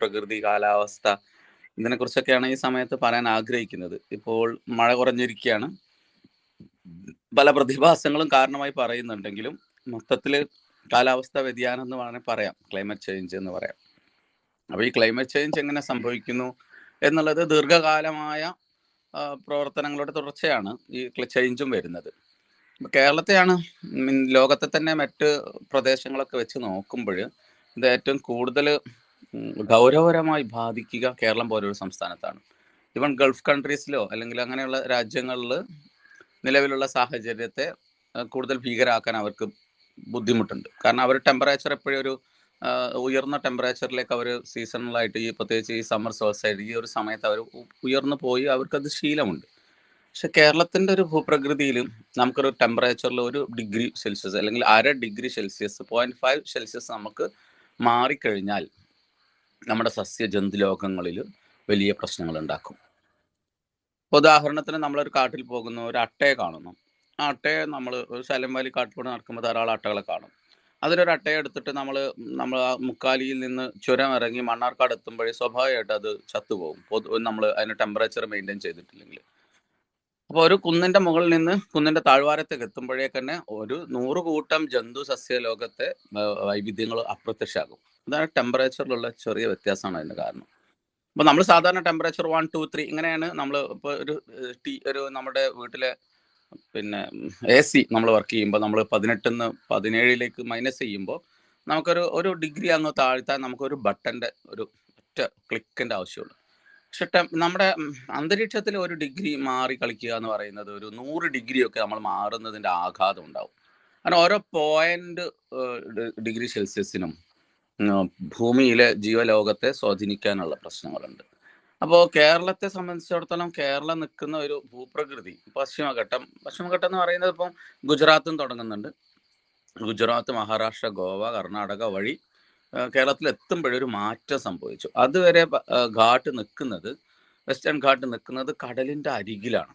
ഭൂപ്രകൃതി, കാലാവസ്ഥ ഇതിനെക്കുറിച്ചൊക്കെയാണ് ഈ സമയത്ത് പറയാൻ ആഗ്രഹിക്കുന്നത്. ഇപ്പോൾ മഴ കുറഞ്ഞിരിക്കുകയാണ്. പല പ്രതിഭാസങ്ങളും കാരണമായി പറയുന്നുണ്ടെങ്കിലും മൊത്തത്തിൽ കാലാവസ്ഥ വ്യതിയാനം എന്ന് വേണമെങ്കിൽ പറയാം, ക്ലൈമറ്റ് ചേഞ്ച് എന്ന് പറയാം. അപ്പോൾ ഈ ക്ലൈമറ്റ് ചേഞ്ച് എങ്ങനെ സംഭവിക്കുന്നു എന്നുള്ളത് ദീർഘകാലമായ പ്രവർത്തനങ്ങളുടെ തുടർച്ചയാണ് ഈ ചേഞ്ചും വരുന്നത്. കേരളത്തെയാണ് ലോകത്തെ തന്നെ മറ്റ് പ്രദേശങ്ങളൊക്കെ വെച്ച് നോക്കുമ്പോൾ ഇത് ഏറ്റവും കൂടുതൽ ഗൗരവകരമായി ബാധിക്കുക കേരളം പോലൊരു സംസ്ഥാനത്താണ്. ഈവൻ ഗൾഫ് കൺട്രീസിലോ അല്ലെങ്കിൽ അങ്ങനെയുള്ള രാജ്യങ്ങളിൽ നിലവിലുള്ള സാഹചര്യത്തെ കൂടുതൽ ഭീകരമാക്കാൻ അവർക്ക് ബുദ്ധിമുട്ടുണ്ട്. കാരണം അവർ ടെമ്പറേച്ചർ എപ്പോഴും ഒരു ഉയർന്ന ടെമ്പറേച്ചറിലേക്ക് അവർ സീസണലായിട്ട്, ഈ പ്രത്യേകിച്ച് ഈ സമ്മർ സോൾസൈഡ് ഈ ഒരു സമയത്ത് അവർ ഉയർന്നു പോയി അവർക്കത് ശീലമുണ്ട്. പക്ഷെ കേരളത്തിൻ്റെ ഒരു ഭൂപ്രകൃതിയിലും നമുക്കൊരു ടെമ്പറേച്ചറിൽ 1°C അല്ലെങ്കിൽ 0.5°C 0.5°C നമുക്ക് മാറിക്കഴിഞ്ഞാൽ നമ്മുടെ സസ്യജന്തു ലോകങ്ങളിൽ വലിയ പ്രശ്നങ്ങൾ ഉണ്ടാക്കും. ഉദാഹരണത്തിന് നമ്മളൊരു കാട്ടിൽ പോകുന്നു, ഒരു അട്ടയെ കാണുന്നു. ആ അട്ടയെ നമ്മൾ ഒരു സൈലന്റ് വാലി കാട്ടിലൂടെ നടക്കുമ്പോൾ ധാരാളം അട്ടകളെ കാണും. അതിലൊരു അട്ടയെ എടുത്തിട്ട് നമ്മൾ ആ മുക്കാലിയിൽ നിന്ന് ചുരം ഇറങ്ങി മണ്ണാർക്കാട് എത്തുമ്പോഴേ സ്വാഭാവികമായിട്ട് അത് ചത്തുപോകും, നമ്മൾ അതിന് ടെമ്പറേച്ചർ മെയിൻറ്റെയിൻ ചെയ്തിട്ടില്ലെങ്കിൽ. അപ്പോൾ ഒരു കുന്നിൻ്റെ മുകളിൽ നിന്ന് കുന്നിൻ്റെ താഴ്വാരത്തേക്ക് എത്തുമ്പോഴേക്ക് തന്നെ ഒരു 100 കൂട്ടം ജന്തു സസ്യ ലോകത്തെ വൈവിധ്യങ്ങൾ അപ്രത്യക്ഷമാകും. അതാണ് ടെമ്പറേച്ചറിലുള്ള ചെറിയ വ്യത്യാസമാണ് അതിൻ്റെ കാരണം. അപ്പോൾ നമ്മൾ സാധാരണ ടെമ്പറേച്ചർ 1, 2, 3 ഇങ്ങനെയാണ് നമ്മൾ ഇപ്പോൾ ഒരു നമ്മുടെ വീട്ടിലെ പിന്നെ AC നമ്മൾ വർക്ക് ചെയ്യുമ്പോൾ നമ്മൾ 18 17 മൈനസ് ചെയ്യുമ്പോൾ നമുക്കൊരു ഡിഗ്രി അങ്ങ് താഴ്ത്താൻ നമുക്കൊരു ബട്ടൻ്റെ ഒരു ഒറ്റ ക്ലിക്കിൻ്റെ ആവശ്യമുള്ളൂ. പക്ഷെ നമ്മുടെ അന്തരീക്ഷത്തിൽ 1 ഡിഗ്രി മാറി കളിക്കുക എന്ന് പറയുന്നത് ഒരു 100 ഒക്കെ നമ്മൾ മാറുന്നതിൻ്റെ ആഘാതം ഉണ്ടാവും. കാരണം ഓരോ 0.5°C ഭൂമിയിലെ ജീവലോകത്തെ സ്വാധീനിക്കാനുള്ള പ്രശ്നങ്ങളുണ്ട്. അപ്പോൾ കേരളത്തെ സംബന്ധിച്ചിടത്തോളം കേരളം നിൽക്കുന്ന ഒരു ഭൂപ്രകൃതി പശ്ചിമഘട്ടം എന്ന് പറയുന്നത് ഇപ്പം ഗുജറാത്തും തുടങ്ങുന്നുണ്ട്. ഗുജറാത്ത്, മഹാരാഷ്ട്ര, ഗോവ, കർണാടക വഴി കേരളത്തിൽ എത്തുമ്പോഴൊരു മാറ്റം സംഭവിച്ചു. അതുവരെ വെസ്റ്റേൺ ഘാട്ട് നിൽക്കുന്നത് കടലിൻ്റെ അരികിലാണ്.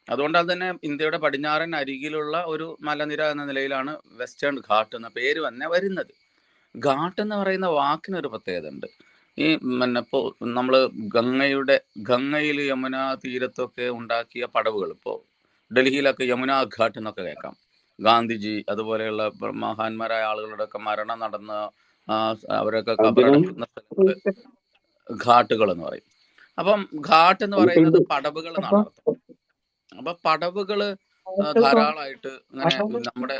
അതുകൊണ്ടാണ് തന്നെ ഇന്ത്യയുടെ പടിഞ്ഞാറൻ അരികിലുള്ള ഒരു മലനിര എന്ന നിലയിലാണ് വെസ്റ്റേൺ ഘാട്ട് എന്ന പേര് തന്നെ വരുന്നത്. ഘാട്ട് എന്ന് പറയുന്ന വാക്കിനൊരു പ്രത്യേകത ഉണ്ട്. ഈ ഇപ്പോൾ നമ്മൾ ഗംഗയിൽ യമുന തീരത്തൊക്കെ ഉണ്ടാക്കിയ പടവുകൾ, ഇപ്പോൾ ഡൽഹിയിലൊക്കെ യമുന ഘാട്ട് എന്നൊക്കെ കേൾക്കാം. ഗാന്ധിജി അതുപോലെയുള്ള മഹാന്മാരായ ആളുകളുടെ ഒക്കെ മരണം നടന്ന അവരൊക്കെ കബറടക്കുന്ന സ്ഥലങ്ങൾ ഘാട്ടുകൾ എന്ന് പറയും. അപ്പം ഘാട്ട് എന്ന് പറയുന്നത് പടവുകൾ എന്നാണ് അർത്ഥം. അപ്പൊ പടവുകള് ധാരാളമായിട്ട് ഇങ്ങനെ നമ്മുടെ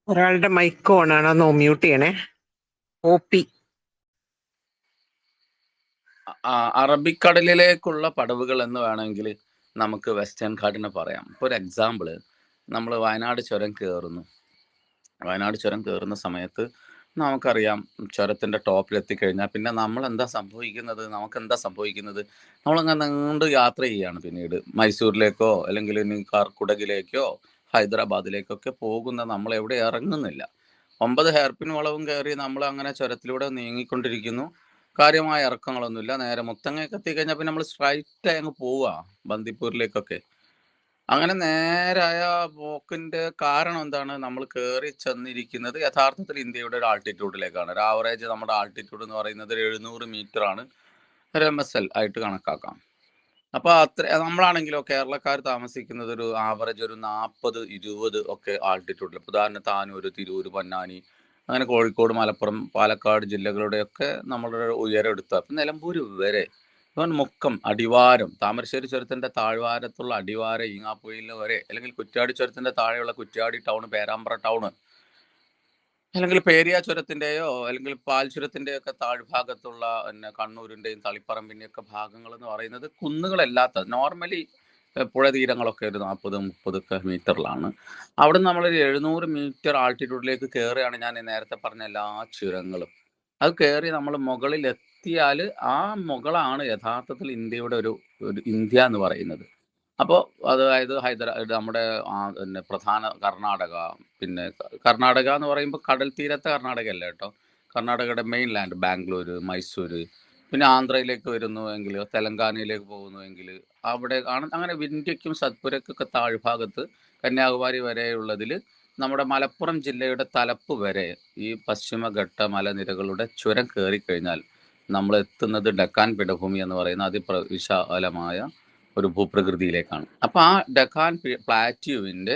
ഒരാളുടെ മൈക്ക് ഓൺ ആണ്, ഒന്ന് മ്യൂട്ട് ചെയ്യണേ. OP അറബിക്കടലിലേക്കുള്ള പടവുകൾ എന്ന് വേണമെങ്കിൽ നമുക്ക് വെസ്റ്റേൺ ഘാട്ടിനെ പറയാം. ഇപ്പോൾ ഒരു എക്സാമ്പിള്, നമ്മൾ വയനാട് ചുരം കയറുന്ന സമയത്ത് നമുക്കറിയാം, ചുരത്തിൻ്റെ ടോപ്പിലെത്തിക്കഴിഞ്ഞാൽ പിന്നെ നമുക്കെന്താ സംഭവിക്കുന്നത്, നമ്മളങ്ങനെ നീണ്ട് യാത്ര ചെയ്യുകയാണ്. പിന്നീട് മൈസൂരിലേക്കോ അല്ലെങ്കിൽ കുടകിലേക്കോ ഹൈദരാബാദിലേക്കൊക്കെ പോകുന്ന നമ്മൾ എവിടെ ഇറങ്ങുന്നില്ല. 9 ഹെയർപിൻ വളവും കയറി നമ്മൾ അങ്ങനെ ചുരത്തിലൂടെ നീങ്ങിക്കൊണ്ടിരിക്കുന്നു. കാര്യമായ ഇറക്കങ്ങളൊന്നുമില്ല. നേരെ മുത്തങ്ങയൊക്കെ എത്തിക്കഴിഞ്ഞാൽ പിന്നെ നമ്മൾ സ്ട്രൈറ്റായി അങ്ങ് പോവുക ബന്ദിപ്പൂരിലേക്കൊക്കെ. അങ്ങനെ നേരായ പോക്കിൻ്റെ കാരണം എന്താണ്? നമ്മൾ കയറി ചെന്നിരിക്കുന്നത് യഥാർത്ഥത്തിൽ ഇന്ത്യയുടെ ഒരു ആൾട്ടിറ്റ്യൂഡിലേക്കാണ്. ഒരു ആവറേജ് നമ്മുടെ ആൾട്ടിറ്റ്യൂഡ് എന്ന് പറയുന്നത് 700 മീറ്ററാണ് ഒരു MSL ആയിട്ട് കണക്കാക്കാം. അപ്പോൾ നമ്മളാണെങ്കിലോ കേരളക്കാർ താമസിക്കുന്നത് ഒരു ആവറേജ് ഒരു 40-20 ഒക്കെ ആൾട്ടിറ്റ്യൂഡിൽ. ഉദാഹരണത്തിന് താനൂർ, തിരൂർ, പൊന്നാനി, അങ്ങനെ കോഴിക്കോട്, മലപ്പുറം, പാലക്കാട് ജില്ലകളുടെയൊക്കെ നമ്മളുടെ ഉയരം എടുത്തു. അപ്പം നിലമ്പൂർ വരെ, ഇവൻ മുക്കം, അടിവാരം, താമരശ്ശേരി ചുരത്തിൻ്റെ താഴ്വാരത്തുള്ള അടിവാരം, ഈങ്ങാപ്പുഴയിൽ വരെ, അല്ലെങ്കിൽ കുറ്റ്യാടി ചുരത്തിൻ്റെ താഴെയുള്ള കുറ്റ്യാടി ടൗൺ, പേരാമ്പ്ര ടൗണ്, അല്ലെങ്കിൽ പേരിയ ചുരത്തിൻ്റെയോ അല്ലെങ്കിൽ പാൽ ചുരത്തിൻ്റെയോ ഒക്കെ താഴ്ഭാഗത്തുള്ള കണ്ണൂരിൻ്റെയും തളിപ്പറമ്പിൻ്റെയൊക്കെ ഭാഗങ്ങൾ എന്ന് പറയുന്നത് കുന്നുകളല്ലാത്ത നോർമലി പുഴ തീരങ്ങളൊക്കെ ഒരു 40-30 മീറ്ററിലാണ്. അവിടെ നിന്ന് നമ്മളൊരു 700 മീറ്റർ ആൾട്ടിറ്റ്യൂഡിലേക്ക് കയറുകയാണ്. ഞാൻ നേരത്തെ പറഞ്ഞ എല്ലാ ചുരങ്ങളും അത് കയറി നമ്മൾ മുകളിലെത്തിയാൽ ആ മുകളാണ് യഥാർത്ഥത്തിൽ ഇന്ത്യയുടെ ഒരു ഇന്ത്യ എന്ന് പറയുന്നത്. അപ്പോൾ അതായത് നമ്മുടെ പിന്നെ പ്രധാന കർണാടക എന്ന് പറയുമ്പോൾ കടൽ തീരത്തെ കർണാടക അല്ല കേട്ടോ. കർണാടകയുടെ മെയിൻ ലാൻഡ് ബാംഗ്ലൂർ, മൈസൂർ, പിന്നെ ആന്ധ്രയിലേക്ക് വരുന്നുവെങ്കിൽ, തെലങ്കാനയിലേക്ക് പോകുന്നുവെങ്കിൽ അവിടെ അങ്ങനെ വിന്ധ്യയ്ക്കും സത്പുരയ്ക്കൊക്കെ താഴ്ഭാഗത്ത് കന്യാകുമാരി വരെയുള്ളതിൽ നമ്മുടെ മലപ്പുറം ജില്ലയുടെ തലപ്പ് വരെ ഈ പശ്ചിമഘട്ട മലനിരകളുടെ ചുരം കയറിക്കഴിഞ്ഞാൽ നമ്മൾ എത്തുന്നത് ഡക്കാൻ പീഠഭൂമി എന്ന് പറയുന്ന അതിവിശാലമായ ഒരു ഭൂപ്രകൃതിയിലേക്കാണ്. അപ്പോൾ ആ ഡക്കാൻ പ്ലാറ്റ്യൂവിൻ്റെ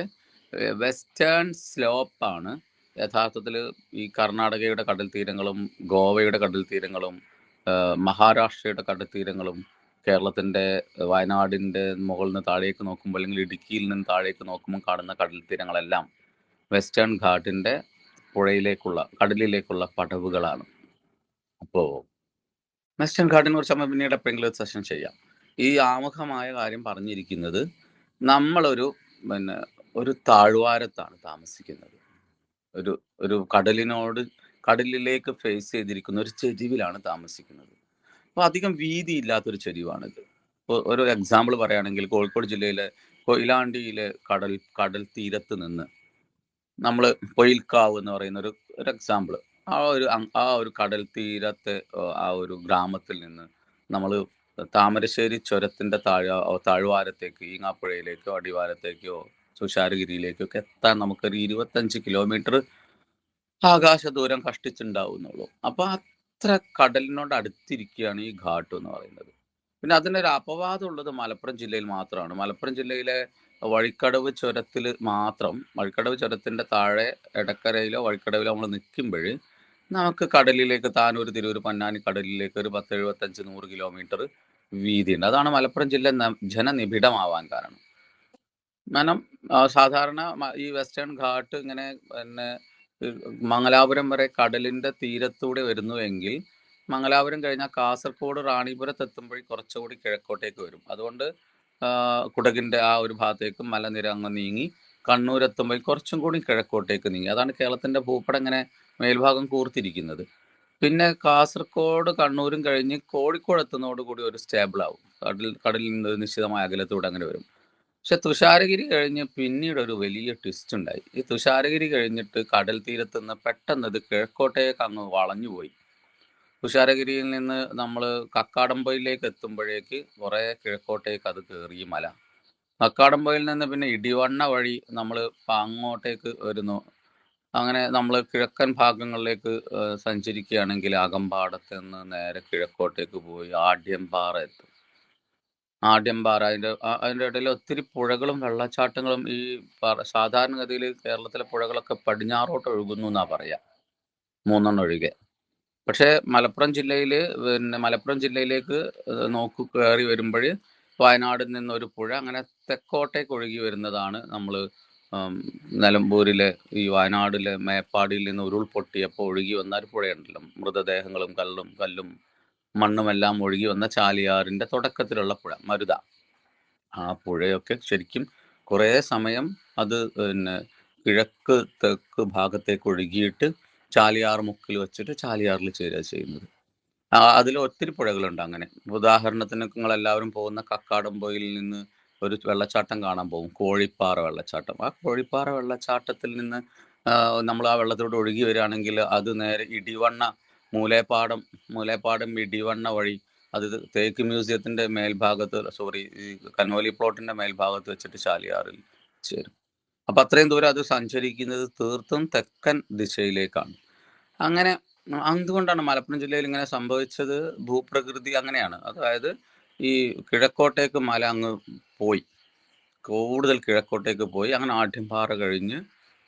വെസ്റ്റേൺ സ്ലോപ്പാണ് യഥാർത്ഥത്തിൽ ഈ കർണാടകയുടെ കടൽ തീരങ്ങളും ഗോവയുടെ കടൽ തീരങ്ങളും മഹാരാഷ്ട്രയുടെ കടൽ തീരങ്ങളും കേരളത്തിൻ്റെ വയനാടിൻ്റെ മുകളിൽ നിന്ന് താഴേക്ക് നോക്കുമ്പോൾ, അല്ലെങ്കിൽ ഇടുക്കിയിൽ നിന്ന് താഴേക്ക് നോക്കുമ്പോൾ കാണുന്ന കടൽ തീരങ്ങളെല്ലാം വെസ്റ്റേൺ ഘാട്ടിൻ്റെ കടലിലേക്കുള്ള പടവുകളാണ്. അപ്പോൾ വെസ്റ്റേൺ ഘാട്ടിനെ കുറിച്ച് നമ്മൾ പിന്നീട് എപ്പോഴെങ്കിലും ഒരു സെഷൻ ചെയ്യാം. ഈ ആമുഖമായ കാര്യം പറഞ്ഞിരിക്കുന്നത്, നമ്മളൊരു ഒരു താഴ്വാരത്താണ് താമസിക്കുന്നത്. ഒരു കടലിലേക്ക് ഫേസ് ചെയ്തിരിക്കുന്ന ഒരു ചെരിവിലാണ് താമസിക്കുന്നത്. അപ്പോൾ അധികം വീതിയില്ലാത്തൊരു ചെരിവാണിത്. ഇപ്പോൾ ഒരു എക്സാമ്പിൾ പറയുകയാണെങ്കിൽ, കോഴിക്കോട് ജില്ലയിലെ കൊയിലാണ്ടിയിലെ കടൽ തീരത്ത് നിന്ന് നമ്മൾ പൊയിൽക്കാവ് എന്ന് പറയുന്ന ഒരു എക്സാമ്പിൾ, ആ ഒരു കടൽ തീരത്തെ ആ ഒരു ഗ്രാമത്തിൽ നിന്ന് നമ്മൾ താമരശ്ശേരി ചുരത്തിൻ്റെ താഴ്വാരത്തേക്ക്, ഈങ്ങാപ്പുഴയിലേക്കോ അടിവാരത്തേക്കോ തുഷാരഗിരിയിലേക്കോ ഒക്കെ എത്താൻ നമുക്കൊരു 25 കിലോമീറ്റർ ആകാശ ദൂരം കഷ്ടിച്ചുണ്ടാവുന്നുള്ളൂ. അപ്പോൾ അത്ര കടലിനോട് അടുത്തിരിക്കുകയാണ് ഈ ഘാട്ട് എന്ന് പറയുന്നത്. പിന്നെ അതിനൊരു അപവാദം ഉള്ളത് മലപ്പുറം ജില്ലയിൽ മാത്രമാണ്. മലപ്പുറം ജില്ലയിലെ വഴിക്കടവ് ചുരത്തിൻ്റെ താഴെ എടക്കരയിലോ വഴിക്കടവിലോ നമ്മൾ നിൽക്കുമ്പോൾ നമുക്ക് കടലിലേക്ക്, താനൂർ, തിരൂർ, പൊന്നാനി കടലിലേക്ക് ഒരു 10, 75, 100 കിലോമീറ്റർ വീതിയുണ്ട്. അതാണ് മലപ്പുറം ജില്ല ജനനിബിഡമാവാൻ കാരണം. സാധാരണ ഈ വെസ്റ്റേൺ ഘാട്ട് ഇങ്ങനെ മംഗലാപുരം വരെ കടലിൻ്റെ തീരത്തൂടെ വരുന്നുവെങ്കിൽ, മംഗലാപുരം കഴിഞ്ഞാൽ കാസർഗോഡ് റാണിപുരത്ത് എത്തുമ്പോൾ കുറച്ചുകൂടി കിഴക്കോട്ടേക്ക് വരും. അതുകൊണ്ട് കുടകിൻ്റെ ആ ഒരു ഭാഗത്തേക്ക് മലനിര അങ്ങ് നീങ്ങി കണ്ണൂരെത്തുമ്പോൾ കുറച്ചും കൂടി കിഴക്കോട്ടേക്ക് നീങ്ങി. അതാണ് കേരളത്തിൻ്റെ ഭൂപടം ഇങ്ങനെ മേൽഭാഗം കൂർത്തിരിക്കുന്നത്. പിന്നെ കാസർഗോഡ് കണ്ണൂരും കഴിഞ്ഞ് കോഴിക്കോട് എത്തുന്നതോടുകൂടി ഒരു സ്റ്റേബിളാവും. കടലിൽ നിന്ന് ഒരു നിശ്ചിതമായ അകലത്തൂടെ അങ്ങനെ വരും. പക്ഷെ തുഷാരഗിരി കഴിഞ്ഞ് പിന്നീട് ഒരു വലിയ ട്വിസ്റ്റ് ഉണ്ടായി. ഈ തുഷാരഗിരി കഴിഞ്ഞിട്ട് കടൽ തീരത്ത് നിന്ന് പെട്ടെന്ന് ഇത് കിഴക്കോട്ടേക്ക് അങ്ങ് വളഞ്ഞുപോയി. തുഷാരഗിരിയിൽ നിന്ന് നമ്മൾ കക്കാടംപൊയിലേക്ക് എത്തുമ്പോഴേക്ക് കുറേ കിഴക്കോട്ടേക്ക് അത് കയറി ഈ മല. കക്കാടംപൊയിൽ നിന്ന് പിന്നെ ഇടിവണ്ണ വഴി നമ്മൾ അങ്ങോട്ടേക്ക് വരുന്നു. അങ്ങനെ നമ്മൾ കിഴക്കൻ ഭാഗങ്ങളിലേക്ക് സഞ്ചരിക്കുകയാണെങ്കിൽ അകമ്പാടത്ത് നിന്ന് നേരെ കിഴക്കോട്ടേക്ക് പോയി ആഢ്യംപാറ എത്തും. ആഢ്യംപാറ, അതിൻ്റെ ഇടയിൽ ഒത്തിരി പുഴകളും വെള്ളച്ചാട്ടങ്ങളും. ഈ സാധാരണഗതിയിൽ കേരളത്തിലെ പുഴകളൊക്കെ പടിഞ്ഞാറോട്ട് ഒഴുകുന്നു എന്നാണ് പറയുക, 3 ഒഴികെ. പക്ഷേ മലപ്പുറം ജില്ലയിലേക്ക് കയറി വരുമ്പോൾ വയനാടിൽ നിന്നൊരു പുഴ അങ്ങനെ തെക്കോട്ടേക്ക് ഒഴുകി വരുന്നതാണ്. നമ്മൾ നിലമ്പൂരിലെ ഈ വയനാടിലെ മേപ്പാടിയിൽ നിന്ന് ഉരുൾപൊട്ടിയപ്പോൾ ഒഴുകി വന്ന ഒരു പുഴയുണ്ടല്ലോ, മൃതദേഹങ്ങളും കല്ലും മണ്ണുമെല്ലാം ഒഴുകി വന്ന ചാലിയാറിൻ്റെ തുടക്കത്തിലുള്ള പുഴ മരുത. ആ പുഴയൊക്കെ ശരിക്കും കുറേ സമയം അത് കിഴക്ക് തെക്ക് ഭാഗത്തേക്ക് ഒഴുകിയിട്ട് ചാലിയാർ മുക്കിൽ വെച്ചിട്ട് ചാലിയാറിൽ ചേരുക ചെയ്യുന്നത്. അതിൽ ഒത്തിരി പുഴകളുണ്ട്. അങ്ങനെ ഉദാഹരണത്തിന് നിങ്ങളെല്ലാവരും പോകുന്ന കക്കാടംപൊയിൽ നിന്ന് ഒരു വെള്ളച്ചാട്ടം കാണാൻ പോകും, കോഴിപ്പാറ വെള്ളച്ചാട്ടം. ആ കോഴിപ്പാറ വെള്ളച്ചാട്ടത്തിൽ നിന്ന് നമ്മൾ ആ വെള്ളത്തിലൂടെ ഒഴുകി വരികയാണെങ്കിൽ അത് നേരെ മൂലേപ്പാടം ഇടിവണ്ണ വഴി അത് തേക്ക് മ്യൂസിയത്തിൻ്റെ ഈ കനോലി പ്ലോട്ടിൻ്റെ മേൽഭാഗത്ത് വെച്ചിട്ട് ചാലിയാറിൽ ചേരും. അപ്പം അത്രയും ദൂരം അത് സഞ്ചരിക്കുന്നത് തീർത്തും തെക്കൻ ദിശയിലേക്കാണ്. അങ്ങനെ അതുകൊണ്ടാണ് മലപ്പുറം ജില്ലയിൽ ഇങ്ങനെ സംഭവിച്ചത്. ഭൂപ്രകൃതി അങ്ങനെയാണ്. അതായത് ഈ കിഴക്കോട്ടേക്ക് മല അങ്ങ് പോയി, കൂടുതൽ കിഴക്കോട്ടേക്ക് പോയി. അങ്ങനെ ആഢ്യംപാറ കഴിഞ്ഞ്